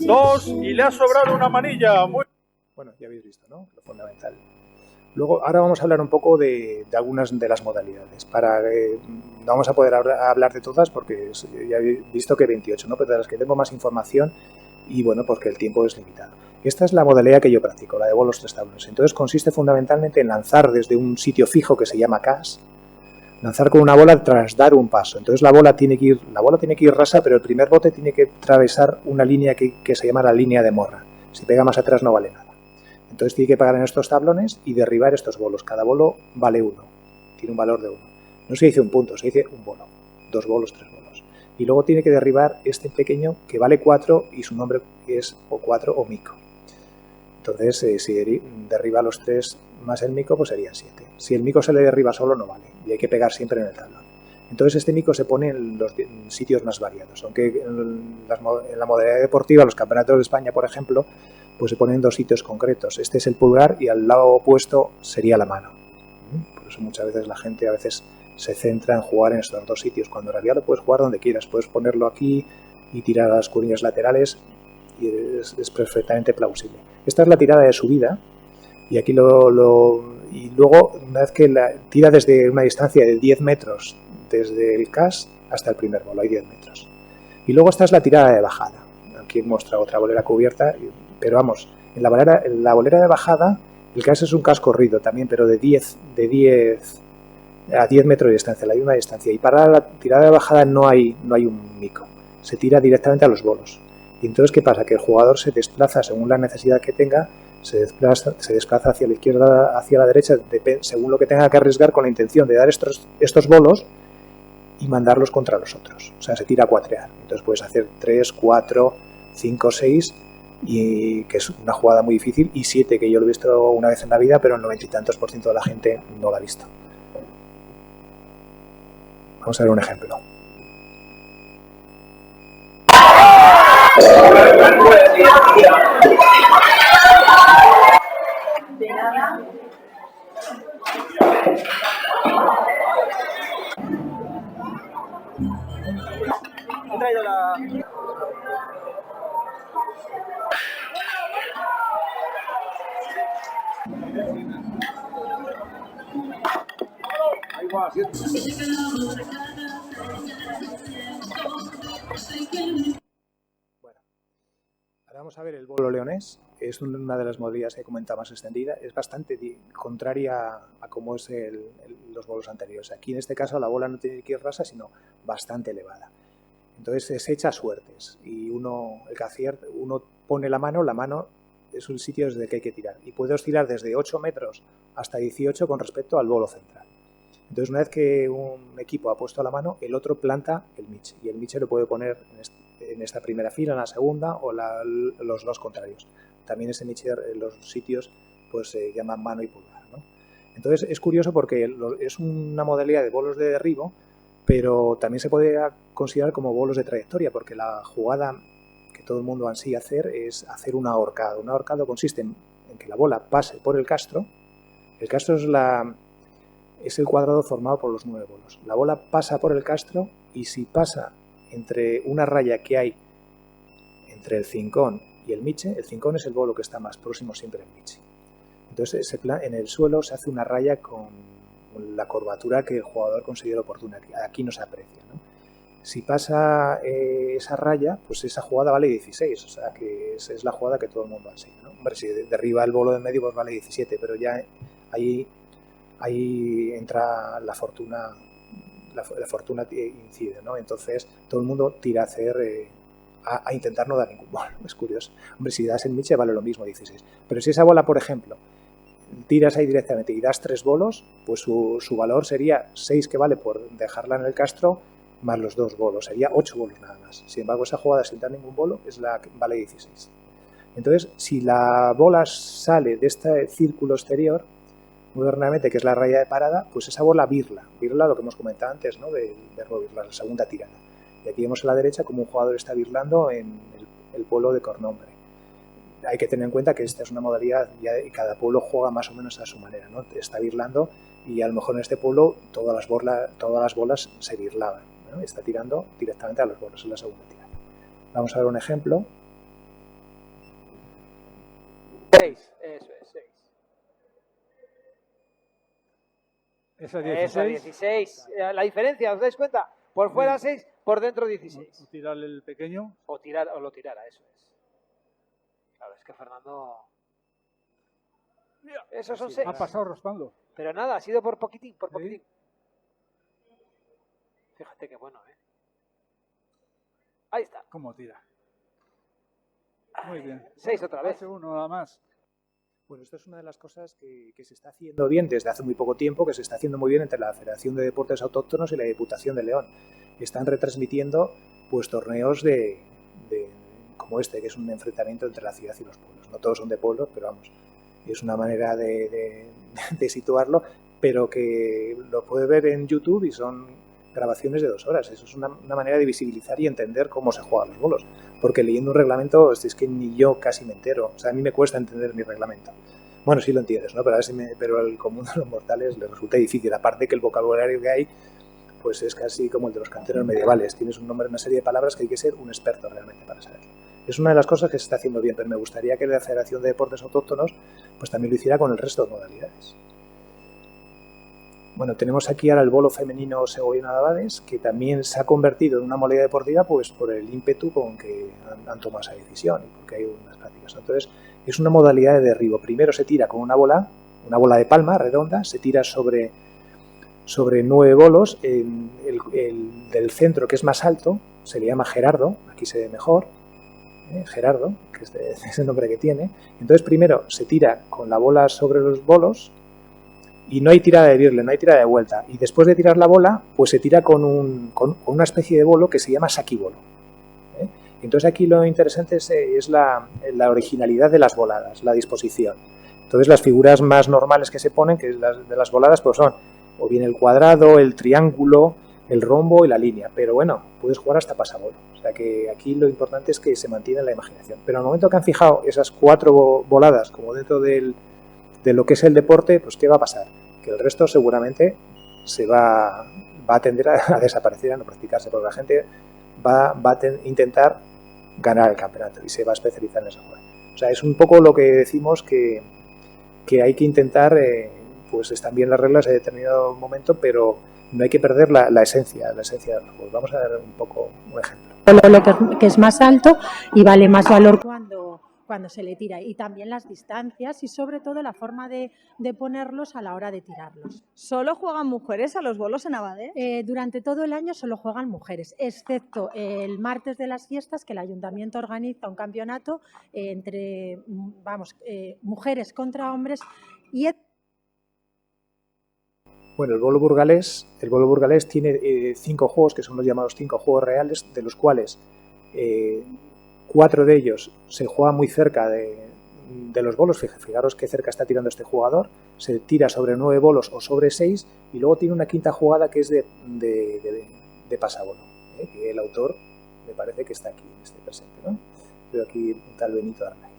2 y le ha sobrado una manilla. Bueno, ya habéis visto, ¿no? Lo fundamental. Luego, ahora vamos a hablar un poco de algunas de las modalidades. No vamos a poder hablar de todas porque ya habéis visto que 28, ¿no? Pero de las que tengo más información y bueno, porque el tiempo es limitado. Esta es la modalidad que yo practico, la de bolos 3 tablones. Entonces consiste fundamentalmente en lanzar desde un sitio fijo que se llama CAS, lanzar con una bola tras dar un paso. Entonces la bola tiene que ir rasa, pero el primer bote tiene que atravesar una línea que se llama la línea de morra. Si pega más atrás no vale nada. Entonces tiene que pegar en estos tablones y derribar estos bolos. Cada bolo vale 1, tiene un valor de 1. No se dice un punto, se dice un bolo. 2 bolos, 3 bolos. Y luego tiene que derribar este pequeño que vale 4 y su nombre es o 4 o mico. Entonces si derriba los 3 más el mico, pues serían 7. Si el mico se le derriba solo no vale y hay que pegar siempre en el tablón. Entonces este mico se pone en los sitios más variados, aunque en la modalidad deportiva, los campeonatos de España, por ejemplo, pues se ponen en 2 sitios concretos. Este es el pulgar y al lado opuesto sería la mano. Por eso muchas veces la gente se centra en jugar en estos 2 sitios, cuando en realidad lo puedes jugar donde quieras. Puedes ponerlo aquí y tirar a las curillas laterales y es perfectamente plausible. Esta es la tirada de subida y aquí y luego una vez que tira desde una distancia de 10 metros desde el CAS hasta el primer bolo, hay 10 metros. Y luego esta es la tirada de bajada. Aquí muestra otra bolera cubierta, pero vamos, en la bolera de bajada el caso es un casco corrido también, pero de 10 a 10 metros de distancia, la misma distancia. Y para la tirada de bajada no hay un mico, se tira directamente a los bolos. Y entonces, ¿qué pasa? Que el jugador se desplaza según la necesidad que tenga, se desplaza hacia la izquierda, hacia la derecha, según lo que tenga que arriesgar, con la intención de dar estos bolos y mandarlos contra los otros. O sea, se tira a cuatrear. Entonces puedes hacer 3, 4, 5, 6, y que es una jugada muy difícil, y 7, que yo lo he visto una vez en la vida, pero el 90 y tantos % de la gente no lo ha visto. Vamos a ver un ejemplo. He traído la... Ahí va, Bueno, ahora vamos a ver el bolo leonés. Es una de las modalidades que comentaba más extendida. Es bastante contraria a cómo es los bolos anteriores. Aquí en este caso la bola no tiene que ir rasa, sino bastante elevada. Entonces se echa suertes y uno pone la mano es un sitio desde el que hay que tirar. Y puede oscilar desde 8 metros hasta 18 con respecto al bolo central. Entonces, una vez que un equipo ha puesto la mano, el otro planta el miche. Y el miche lo puede poner en esta primera fila, en la segunda o los dos contrarios. También ese miche en los sitios pues se llaman mano y pulgar, ¿no? Entonces, es curioso porque es una modalidad de bolos de derribo, pero también se puede considerar como bolos de trayectoria, porque la jugada que todo el mundo ansía hacer es hacer un ahorcado. Un ahorcado consiste en que la bola pase por el castro. El castro es el cuadrado formado por los 9 bolos. La bola pasa por el castro y si pasa entre una raya que hay entre el cincón y el miche, el cincón es el bolo que está más próximo siempre al miche. Entonces en el suelo se hace una raya con la curvatura que el jugador considera oportuna. Aquí no se aprecia, ¿no? Si pasa esa raya, pues esa jugada vale 16, o sea que esa es la jugada que todo el mundo ansía, ¿no? Hombre, si derriba el bolo de medio, pues vale 17, pero ya ahí entra la fortuna incide, ¿no? Entonces todo el mundo tira a intentar no dar ningún bolo. Es curioso. Hombre, si das el miche vale lo mismo, 16. Pero si esa bola, por ejemplo, tiras ahí directamente y das 3 bolos, pues su valor sería 6, que vale por dejarla en el castro, más los 2 bolos. Sería 8 bolos nada más. Sin embargo, esa jugada sin dar ningún bolo es la que vale 16. Entonces, si la bola sale de este círculo exterior, modernamente, que es la raya de parada, pues esa bola virla lo que hemos comentado antes, ¿no? Del verbo virlar, la segunda tirada. Y aquí vemos a la derecha como un jugador está virlando en el pueblo de Cornombre. Hay que tener en cuenta que esta es una modalidad y cada pueblo juega más o menos a su manera, ¿no? Está virlando y a lo mejor en este pueblo todas las bolas se virlaban, ¿no? Está tirando directamente a los bolos en la segunda tirada. Vamos a ver un ejemplo. 6, eso es, 6. Esa 16. Esa 16. La diferencia, ¿os dais cuenta? Por fuera 6, por dentro 16. O tirarle el pequeño. O lo tirara, eso es. Claro, es que Fernando... Esos son 6. Ha pasado raspando. Pero nada, ha sido por poquitín, por ¿Sí? poquitín. Fíjate qué bueno, ¿eh? Ahí está. ¿Cómo tira? Muy bien. 6 otra vez. Hace uno nada más. Bueno, esto es una de las cosas que se está haciendo bien desde hace muy poco tiempo, que se está haciendo muy bien entre la Federación de Deportes Autóctonos y la Diputación de León. Están retransmitiendo pues torneos como este, que es un enfrentamiento entre la ciudad y los pueblos. No todos son de pueblos, pero vamos, es una manera de situarlo, pero que lo puede ver en YouTube y son grabaciones de 2 horas. Eso es una manera de visibilizar y entender cómo se juegan los bolos. Porque leyendo un reglamento es que ni yo casi me entero. O sea, a mí me cuesta entender mi reglamento. Bueno, sí lo entiendes, ¿no? Pero al común de los mortales le resulta difícil. Aparte que el vocabulario que hay pues es casi como el de los canteros medievales. Tienes un nombre, una serie de palabras que hay que ser un experto realmente para saberlo. Es una de las cosas que se está haciendo bien, pero me gustaría que la Federación de Deportes Autóctonos pues también lo hiciera con el resto de modalidades. Bueno, tenemos aquí ahora el bolo femenino segoviano de Abades, que también se ha convertido en una modalidad deportiva pues por el ímpetu con que han tomado esa decisión y porque hay unas prácticas. Entonces, es una modalidad de derribo. Primero se tira con una bola de palma redonda, se tira sobre 9 bolos. El del centro, que es más alto, se le llama Gerardo, aquí se ve mejor, Gerardo, que es el nombre que tiene. Entonces, primero se tira con la bola sobre los bolos y no hay tirada de birle, no hay tirada de vuelta. Y después de tirar la bola, pues se tira con una especie de bolo que se llama saquibolo. Entonces aquí lo interesante es la originalidad de las voladas, la disposición. Entonces las figuras más normales que se ponen, que es de las voladas, pues son o bien el cuadrado, el triángulo, el rombo y la línea. Pero bueno, puedes jugar hasta pasabolo. O sea que aquí lo importante es que se mantiene la imaginación. Pero al momento que han fijado esas 4 voladas como dentro de lo que es el deporte, pues ¿qué va a pasar? Que el resto seguramente se va a tender a desaparecer, a no practicarse, porque la gente va a intentar ganar el campeonato y se va a especializar en esa jugada. O sea, es un poco lo que decimos que hay que intentar, pues están bien las reglas en determinado momento, pero no hay que perder la esencia del juego. Vamos a ver un poco un ejemplo. Que es más alto y vale más valor cuando se le tira, y también las distancias y sobre todo la forma de ponerlos a la hora de tirarlos. ¿Solo juegan mujeres a los bolos en Abades? Durante todo el año solo juegan mujeres, excepto el martes de las fiestas, que el ayuntamiento organiza un campeonato entre mujeres contra hombres. Y bueno, el bolo burgalés tiene 5 juegos, que son los llamados 5 juegos reales, de los cuales 4 de ellos se juegan muy cerca de los bolos. Fijaros qué cerca está tirando este jugador. Se tira sobre 9 bolos o sobre 6, y luego tiene una quinta jugada que es de pasabolo, que el autor me parece que está aquí en este presente, ¿no? Veo aquí un tal Benito Arnaiz.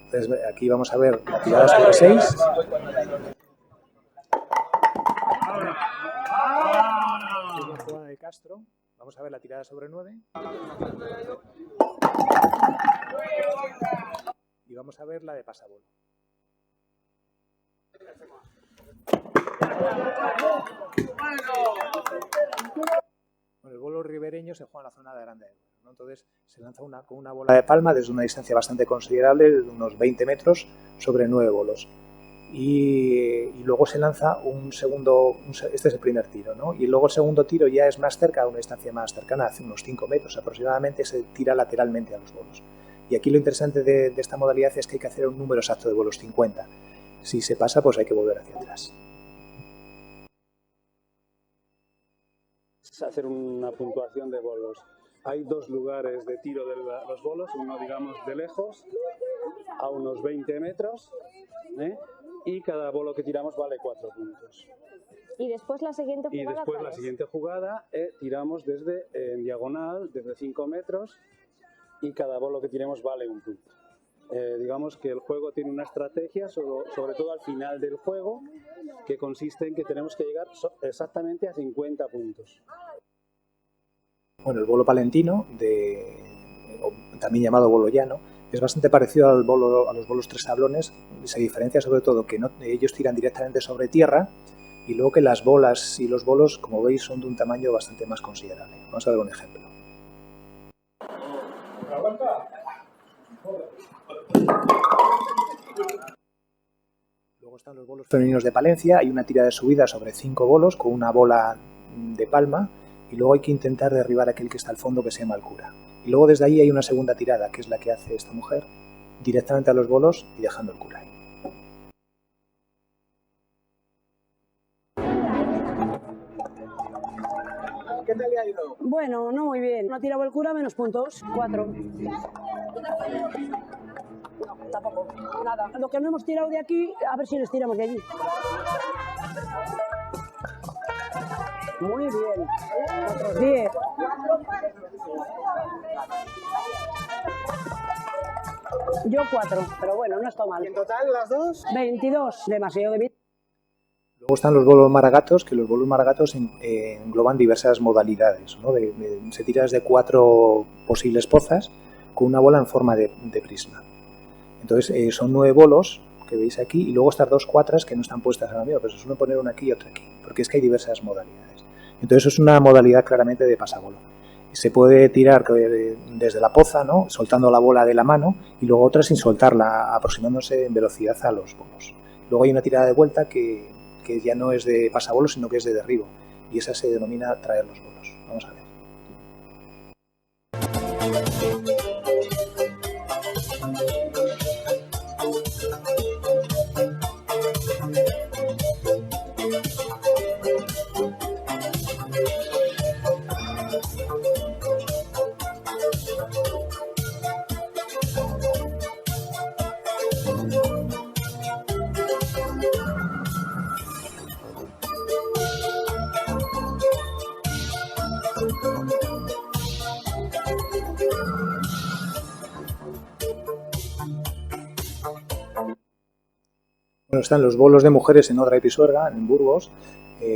Entonces aquí vamos a ver la tirada sobre 6. La jugada de Castro. Vamos a ver la tirada sobre 9. Y vamos a ver la de pasabolo. Bueno, el bolo ribereño se juega en la zona de Aranda de Duero, ¿no? Entonces se lanza con una bola de palma desde una distancia bastante considerable, de unos 20 metros, sobre 9 bolos. Y luego se lanza un segundo, este es el primer tiro, ¿no? Y luego el segundo tiro ya es más cerca, a una distancia más cercana, hace unos 5 metros aproximadamente, se tira lateralmente a los bolos. Y aquí lo interesante de esta modalidad es que hay que hacer un número exacto de bolos, 50. Si se pasa, pues hay que volver hacia atrás. Hacer una puntuación de bolos. Hay 2 lugares de tiro de los bolos, uno digamos de lejos, a unos 20 metros, y cada bolo que tiramos vale 4 puntos. Y después la siguiente jugada. Y después la siguiente jugada tiramos desde en diagonal, desde 5 metros, y cada bolo que tiremos vale 1 punto. Digamos que el juego tiene una estrategia, sobre todo al final del juego, que consiste en que tenemos que llegar exactamente a 50 puntos. Bueno, el bolo palentino, también llamado bolo llano, es bastante parecido a los bolos 3 tablones. Se diferencia sobre todo que ellos tiran directamente sobre tierra, y luego que las bolas y los bolos, como veis, son de un tamaño bastante más considerable. Vamos a ver un ejemplo. Luego están los bolos femeninos de Palencia. Hay una tira de subida sobre 5 bolos con una bola de palma, y luego hay que intentar derribar aquel que está al fondo, que se llama el cura. Y luego desde ahí hay una segunda tirada, que es la que hace esta mujer, directamente a los bolos y dejando el cura ahí. ¿Qué tal le ha ido? Bueno, no muy bien. No ha tirado el cura, menos puntos. 4. No, tampoco. Nada. Lo que no hemos tirado de aquí, a ver si nos tiramos de allí. Muy bien. Otros 10. Yo 4, pero bueno, no está mal. ¿Y en total las dos? 22. Demasiado de bien. Luego están los bolos maragatos, que los bolos maragatos engloban diversas modalidades, ¿no? Se tira desde 4 posibles pozas con una bola en forma de prisma. Entonces son 9 bolos que veis aquí, y luego estas dos cuatras que no están puestas ahora mismo, pero se suelen poner una aquí y otra aquí, porque es que hay diversas modalidades. Entonces es una modalidad claramente de pasabolo. Se puede tirar desde la poza, ¿no?, soltando la bola de la mano, y luego otra sin soltarla, aproximándose en velocidad a los bolos. Luego hay una tirada de vuelta que ya no es de pasabolo, sino que es de derribo, y esa se denomina traer los bolos. Vamos a ver. Bueno, están los bolos de mujeres en Odra y Pisuerga, en Burgos.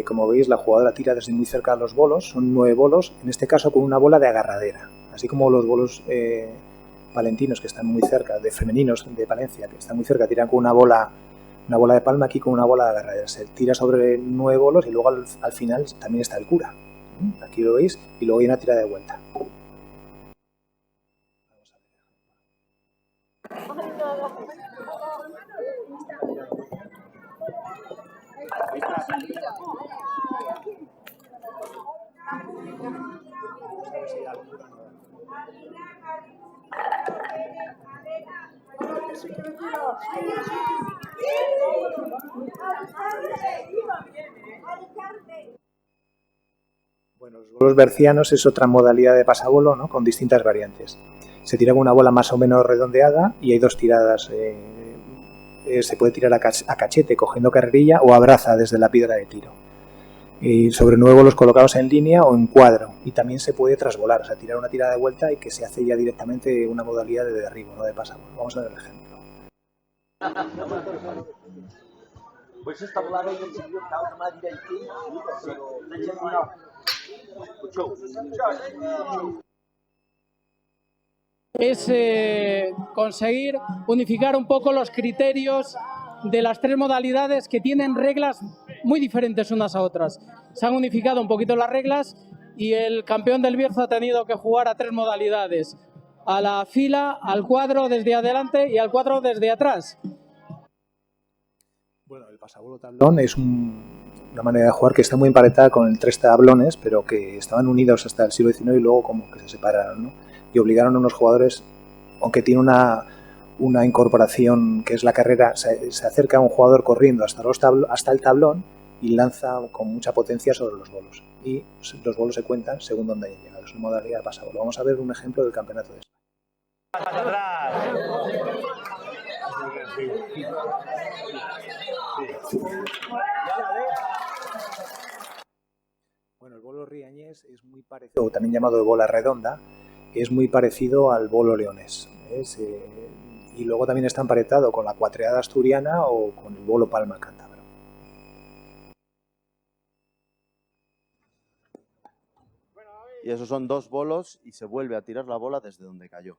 Como veis, la jugadora tira desde muy cerca a los bolos, son 9 bolos, en este caso con una bola de agarradera. Así como los bolos palentinos, que están muy cerca, de femeninos de Palencia, que están muy cerca, tiran con una bola de palma, aquí con una bola de agarradera. Se tira sobre 9 bolos y luego al final también está el cura. Aquí lo veis, y luego hay una tirada de vuelta. Bueno, los bolos bercianos es otra modalidad de pasabolo, ¿no?, con distintas variantes. Se tira con una bola más o menos redondeada y hay dos tiradas. Se puede tirar a cachete cogiendo carrerilla o a braza desde la piedra de tiro. Y sobre 9 bolos colocados en línea o en cuadro. Y también se puede trasbolar, o sea, tirar una tirada de vuelta y que se hace ya directamente una modalidad de derribo, no de pasabolo. Vamos a ver el ejemplo. Es conseguir unificar un poco los criterios de las 3 modalidades que tienen reglas muy diferentes unas a otras. Se han unificado un poquito las reglas y el campeón del Bierzo ha tenido que jugar a 3 modalidades: a la fila, al cuadro desde adelante y al cuadro desde atrás. Bueno, el pasabolo tablón es una manera de jugar que está muy emparentada con el 3 tablones, pero que estaban unidos hasta el siglo XIX y luego como que se separaron, ¿no? Y obligaron a unos jugadores, aunque tiene una incorporación que es la carrera, se acerca a un jugador corriendo hasta el tablón y lanza con mucha potencia sobre los bolos. Y los bolos se cuentan según donde hayan llegado. Es una modalidad de pasabolo. Vamos a ver un ejemplo del campeonato de Bueno, el bolo riañés es muy parecido, o también llamado de bola redonda, es muy parecido al bolo leonés. Y luego también está emparentado con la cuatreada asturiana o con el bolo palma cántabro. Y esos son 2 bolos y se vuelve a tirar la bola desde donde cayó.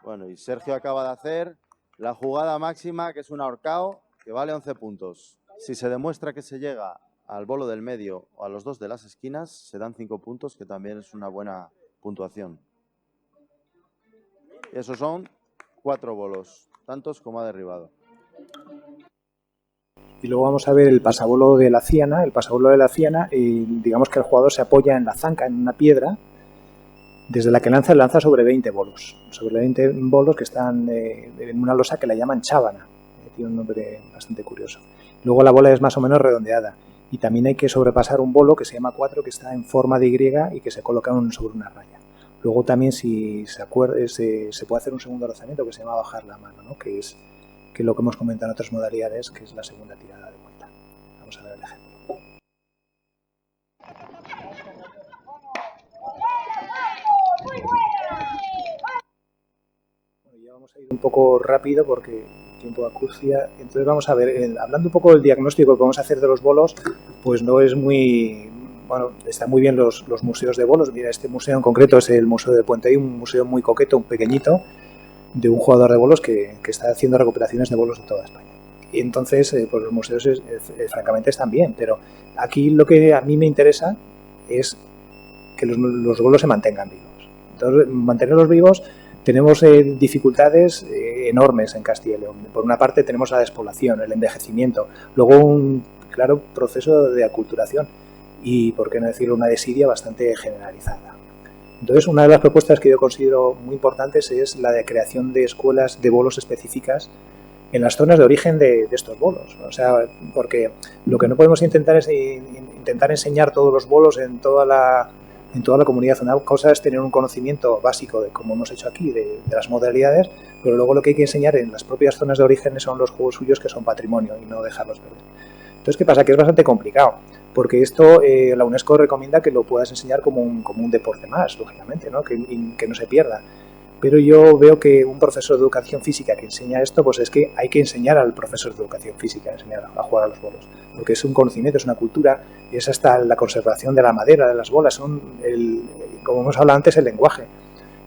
Bueno, y Sergio acaba de hacer la jugada máxima, que es un ahorcao, que vale 11 puntos. Si se demuestra que se llega al bolo del medio o a los 2 de las esquinas, se dan 5 puntos, que también es una buena puntuación. Y esos son 4 bolos, tantos como ha derribado. Y luego vamos a ver el pasabolo de la ciana. El pasabolo de la ciana, digamos que el jugador se apoya en la zanca, en una piedra, desde la que lanza sobre 20 bolos. Sobre 20 bolos que están en una losa que la llaman chábana. Tiene un nombre bastante curioso. Luego la bola es más o menos redondeada. Y también hay que sobrepasar un bolo que se llama 4, que está en forma de Y y que se coloca sobre una raya. Luego también, si se puede hacer un segundo lanzamiento que se llama bajar la mano, ¿no?, que es lo que hemos comentado en otras modalidades, que es la segunda tirada de vuelta. Vamos a ver el ejemplo. Bueno, ya vamos a ir un poco rápido porque el tiempo acucia. Entonces vamos a ver, hablando un poco del diagnóstico que vamos a hacer de los bolos, pues no es muy... Bueno, están muy bien los museos de bolos. Mira, este museo en concreto es el Museo de Puente, un museo muy coqueto, un pequeñito, de un jugador de bolos que está haciendo recuperaciones de bolos de toda España. Y entonces, pues los museos francamente están bien, pero aquí lo que a mí me interesa es que los bolos se mantengan vivos. Entonces, mantenerlos vivos, tenemos dificultades enormes en Castilla y León. Por una parte tenemos la despoblación, el envejecimiento, luego un claro proceso de aculturación y, por qué no decirlo, una desidia bastante generalizada. Entonces, una de las propuestas que yo considero muy importantes es la de creación de escuelas de bolos específicas en las zonas de origen de estos bolos. O sea, porque lo que no podemos intentar es intentar enseñar todos los bolos en toda la comunidad. Una cosa es tener un conocimiento básico de, como hemos hecho aquí, de las modalidades, pero luego lo que hay que enseñar en las propias zonas de origen son los juegos suyos que son patrimonio y no dejarlos perder. Entonces, ¿qué pasa? Que es bastante complicado, porque esto la UNESCO recomienda que lo puedas enseñar como un deporte más, lógicamente, ¿no? Que no se pierda. Pero yo veo que un profesor de educación física que enseña esto, pues es que hay que enseñar al profesor de educación física a enseñar a jugar a los bolos, porque es un conocimiento, es una cultura, es hasta la conservación de la madera, de las bolas, como hemos hablado antes, el lenguaje.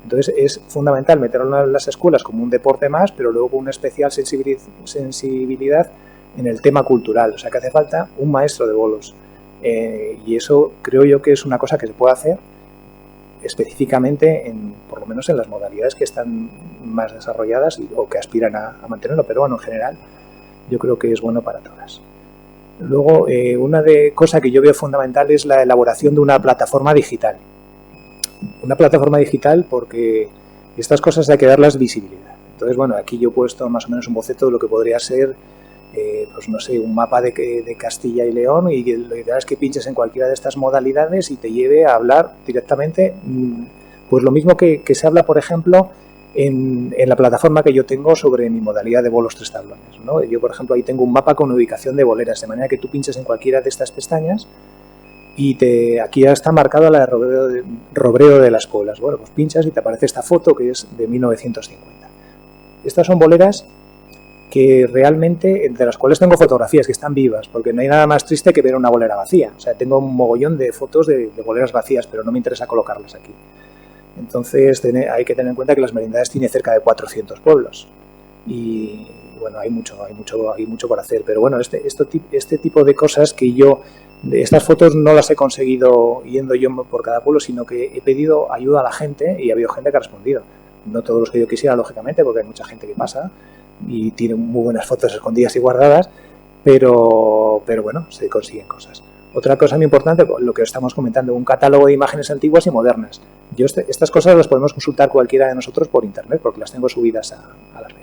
Entonces es fundamental meterlo en las escuelas como un deporte más, pero luego con una especial sensibilidad en el tema cultural. O sea que hace falta un maestro de bolos. Y eso creo yo que es una cosa que se puede hacer específicamente, por lo menos en las modalidades que están más desarrolladas o que aspiran a mantenerlo, pero bueno, en general yo creo que es bueno para todas. Luego, una cosa que yo veo fundamental es la elaboración de una plataforma digital. Una plataforma digital porque estas cosas hay que darles visibilidad. Entonces, bueno, aquí yo he puesto más o menos un boceto de lo que podría ser pues no sé, un mapa de Castilla y León, y lo ideal es que pinches en cualquiera de estas modalidades y te lleve a hablar directamente, pues lo mismo que se habla, por ejemplo, en la plataforma que yo tengo sobre mi modalidad de bolos 3 tablones, ¿no? Yo, por ejemplo, ahí tengo un mapa con ubicación de boleras, de manera que tú pinches en cualquiera de estas pestañas y aquí ya está marcada la de Robreo de las Pueblas. Bueno, pues pinchas y te aparece esta foto que es de 1950. Estas son boleras que realmente, de las cuales tengo fotografías que están vivas, porque no hay nada más triste que ver una bolera vacía. O sea, tengo un mogollón de fotos de boleras vacías, pero no me interesa colocarlas aquí. Entonces hay que tener en cuenta que Las Merindades tiene cerca de 400 pueblos y bueno, hay mucho por hacer. Pero bueno, este tipo de cosas que estas fotos no las he conseguido yendo yo por cada pueblo, sino que he pedido ayuda a la gente y ha habido gente que ha respondido. No todos los que yo quisiera, lógicamente, porque hay mucha gente que pasa y tiene muy buenas fotos escondidas y guardadas, pero bueno, se consiguen cosas. Otra cosa muy importante, lo que estamos comentando, un catálogo de imágenes antiguas y modernas. Estas cosas las podemos consultar cualquiera de nosotros por internet, porque las tengo subidas a la red,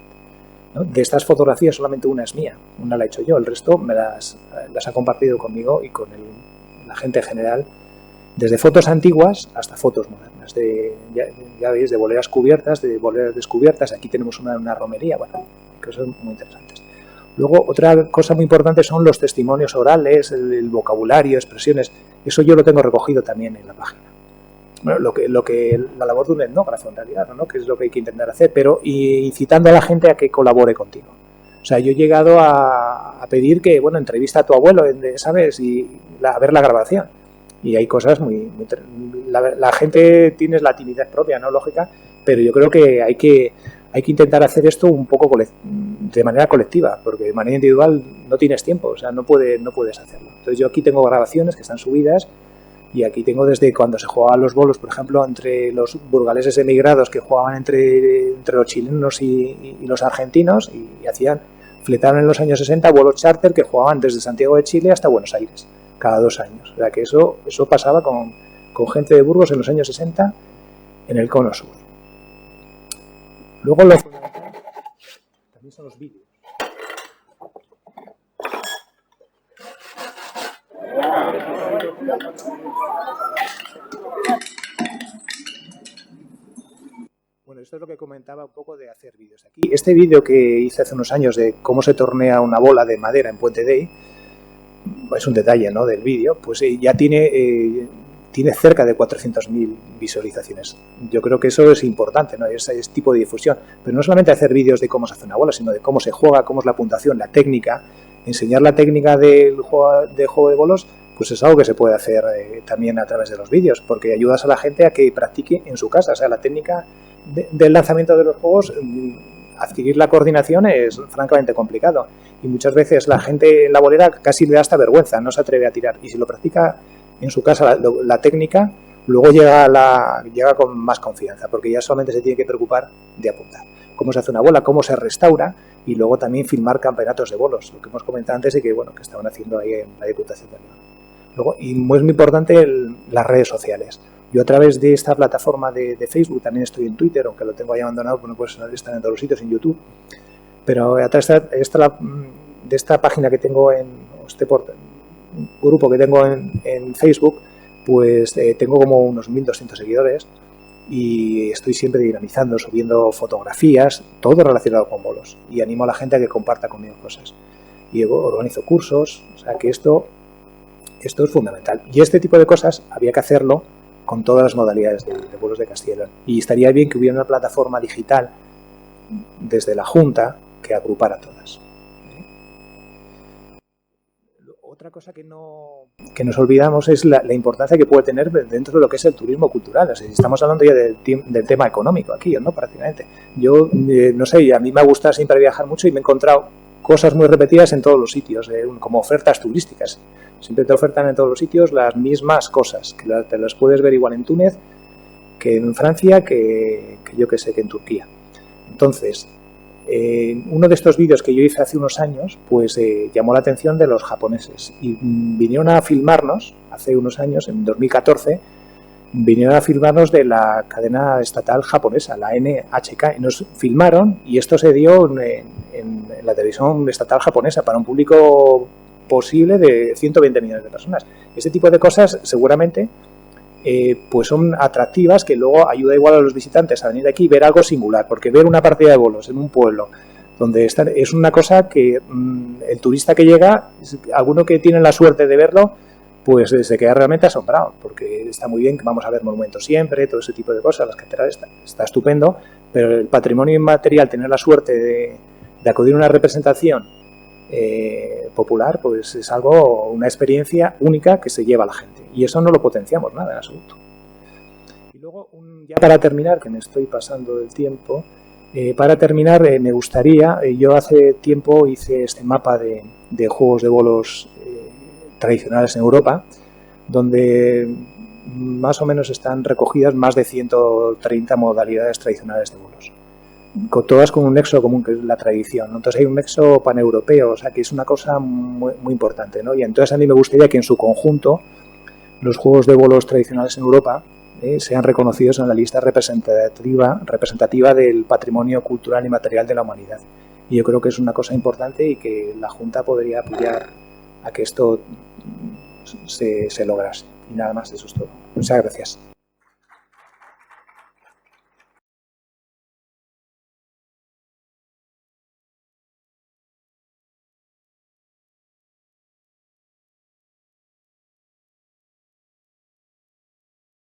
¿no? De estas fotografías solamente una es mía, una la he hecho yo, el resto me las ha compartido conmigo y con la gente en general, desde fotos antiguas hasta fotos modernas, ya veis, de boleras cubiertas, de boleras descubiertas. Aquí tenemos una romería, bueno, cosas muy interesantes. Luego, otra cosa muy importante son los testimonios orales, el vocabulario, expresiones. Eso yo lo tengo recogido también en la página. Bueno, la labor de un etnógrafo, en realidad, ¿no? Que es lo que hay que intentar hacer, pero incitando a la gente a que colabore contigo. O sea, yo he llegado a pedir que, bueno, entrevista a tu abuelo, ¿sabes? Y a ver la grabación. Y hay cosas la gente tiene la timidez propia, ¿no? Lógica, pero yo creo que hay que intentar hacer esto un poco de manera colectiva, porque de manera individual no tienes tiempo, o sea, no puedes hacerlo. Entonces yo aquí tengo grabaciones que están subidas y aquí tengo desde cuando se jugaban los bolos, por ejemplo, entre los burgaleses emigrados que jugaban entre los chilenos y los argentinos y fletaron en los años 60 vuelos charter que jugaban desde Santiago de Chile hasta Buenos Aires, cada 2 años. O sea que eso pasaba con gente de Burgos en los años 60 en el Cono Sur. Luego lo fundamental también son los vídeos. Bueno, esto es lo que comentaba un poco de hacer vídeos aquí. Este vídeo que hice hace unos años de cómo se tornea una bola de madera en Puente Dei, es un detalle, ¿no?, del vídeo, pues ya tiene cerca de 400.000 visualizaciones. Yo creo que eso es importante, ¿no? Ese tipo de difusión. Pero no solamente hacer vídeos de cómo se hace una bola, sino de cómo se juega, cómo es la puntuación, la técnica. Enseñar la técnica del juego de bolos, pues es algo que se puede hacer también a través de los vídeos, porque ayudas a la gente a que practique en su casa. O sea, la técnica del lanzamiento de los juegos, adquirir la coordinación es francamente complicado. Y muchas veces la gente en la bolera casi le da hasta vergüenza, no se atreve a tirar. Y si lo practica en su casa la técnica, luego llega con más confianza, porque ya solamente se tiene que preocupar de apuntar. Cómo se hace una bola, cómo se restaura, y luego también filmar campeonatos de bolos, lo que hemos comentado antes y que, bueno, que estaban haciendo ahí en la Diputación de León. Luego, y es muy importante las redes sociales. Yo a través de esta plataforma de Facebook, también estoy en Twitter, aunque lo tengo ahí abandonado, pues no puedes estar en todos los sitios, en YouTube, pero a través de esta página que tengo este grupo que tengo en Facebook, pues tengo como unos 1.200 seguidores y estoy siempre dinamizando, subiendo fotografías, todo relacionado con bolos, y animo a la gente a que comparta conmigo cosas. Y organizo cursos, o sea que esto es fundamental. Y este tipo de cosas había que hacerlo con todas las modalidades de bolos de Castilla y León. Y estaría bien que hubiera una plataforma digital desde la Junta que agrupara todas. Otra cosa que nos olvidamos es la importancia que puede tener dentro de lo que es el turismo cultural. O sea, estamos hablando ya del tema económico aquí, ¿no? Prácticamente. Yo, no sé, a mí me gusta siempre viajar mucho y me he encontrado cosas muy repetidas en todos los sitios, como ofertas turísticas. Siempre te ofertan en todos los sitios las mismas cosas, que te las puedes ver igual en Túnez, que en Francia, que yo que sé, que en Turquía. Entonces, uno de estos vídeos que yo hice hace unos años, pues llamó la atención de los japoneses y vinieron a filmarnos, hace unos años, en 2014, vinieron a filmarnos de la cadena estatal japonesa, la NHK, y nos filmaron, y esto se dio en la televisión estatal japonesa para un público posible de 120 millones de personas. Este tipo de cosas seguramente pues son atractivas, que luego ayuda igual a los visitantes a venir aquí y ver algo singular, porque ver una partida de bolos en un pueblo donde están, es una cosa que el turista que llega, alguno que tiene la suerte de verlo, pues se queda realmente asombrado, porque está muy bien que vamos a ver monumentos siempre, todo ese tipo de cosas, las catedrales, está estupendo, pero el patrimonio inmaterial, tener la suerte de acudir a una representación popular, pues es algo, una experiencia única que se lleva a la gente, y eso no lo potenciamos nada en absoluto. Y luego, ya para terminar, que me estoy pasando del tiempo, para terminar me gustaría, yo hace tiempo hice este mapa de juegos de bolos tradicionales en Europa, donde más o menos están recogidas más de 130 modalidades tradicionales de bolos, todas con un nexo común, que es la tradición, ¿no? Entonces hay un nexo paneuropeo, o sea que es una cosa muy, muy importante, ¿no? Y entonces a mí me gustaría que en su conjunto los juegos de bolos tradicionales en Europa sean reconocidos en la lista representativa del patrimonio cultural y material de la humanidad. Y yo creo que es una cosa importante y que la Junta podría apoyar a que esto se lograse. Y nada más, eso es todo. Muchas gracias.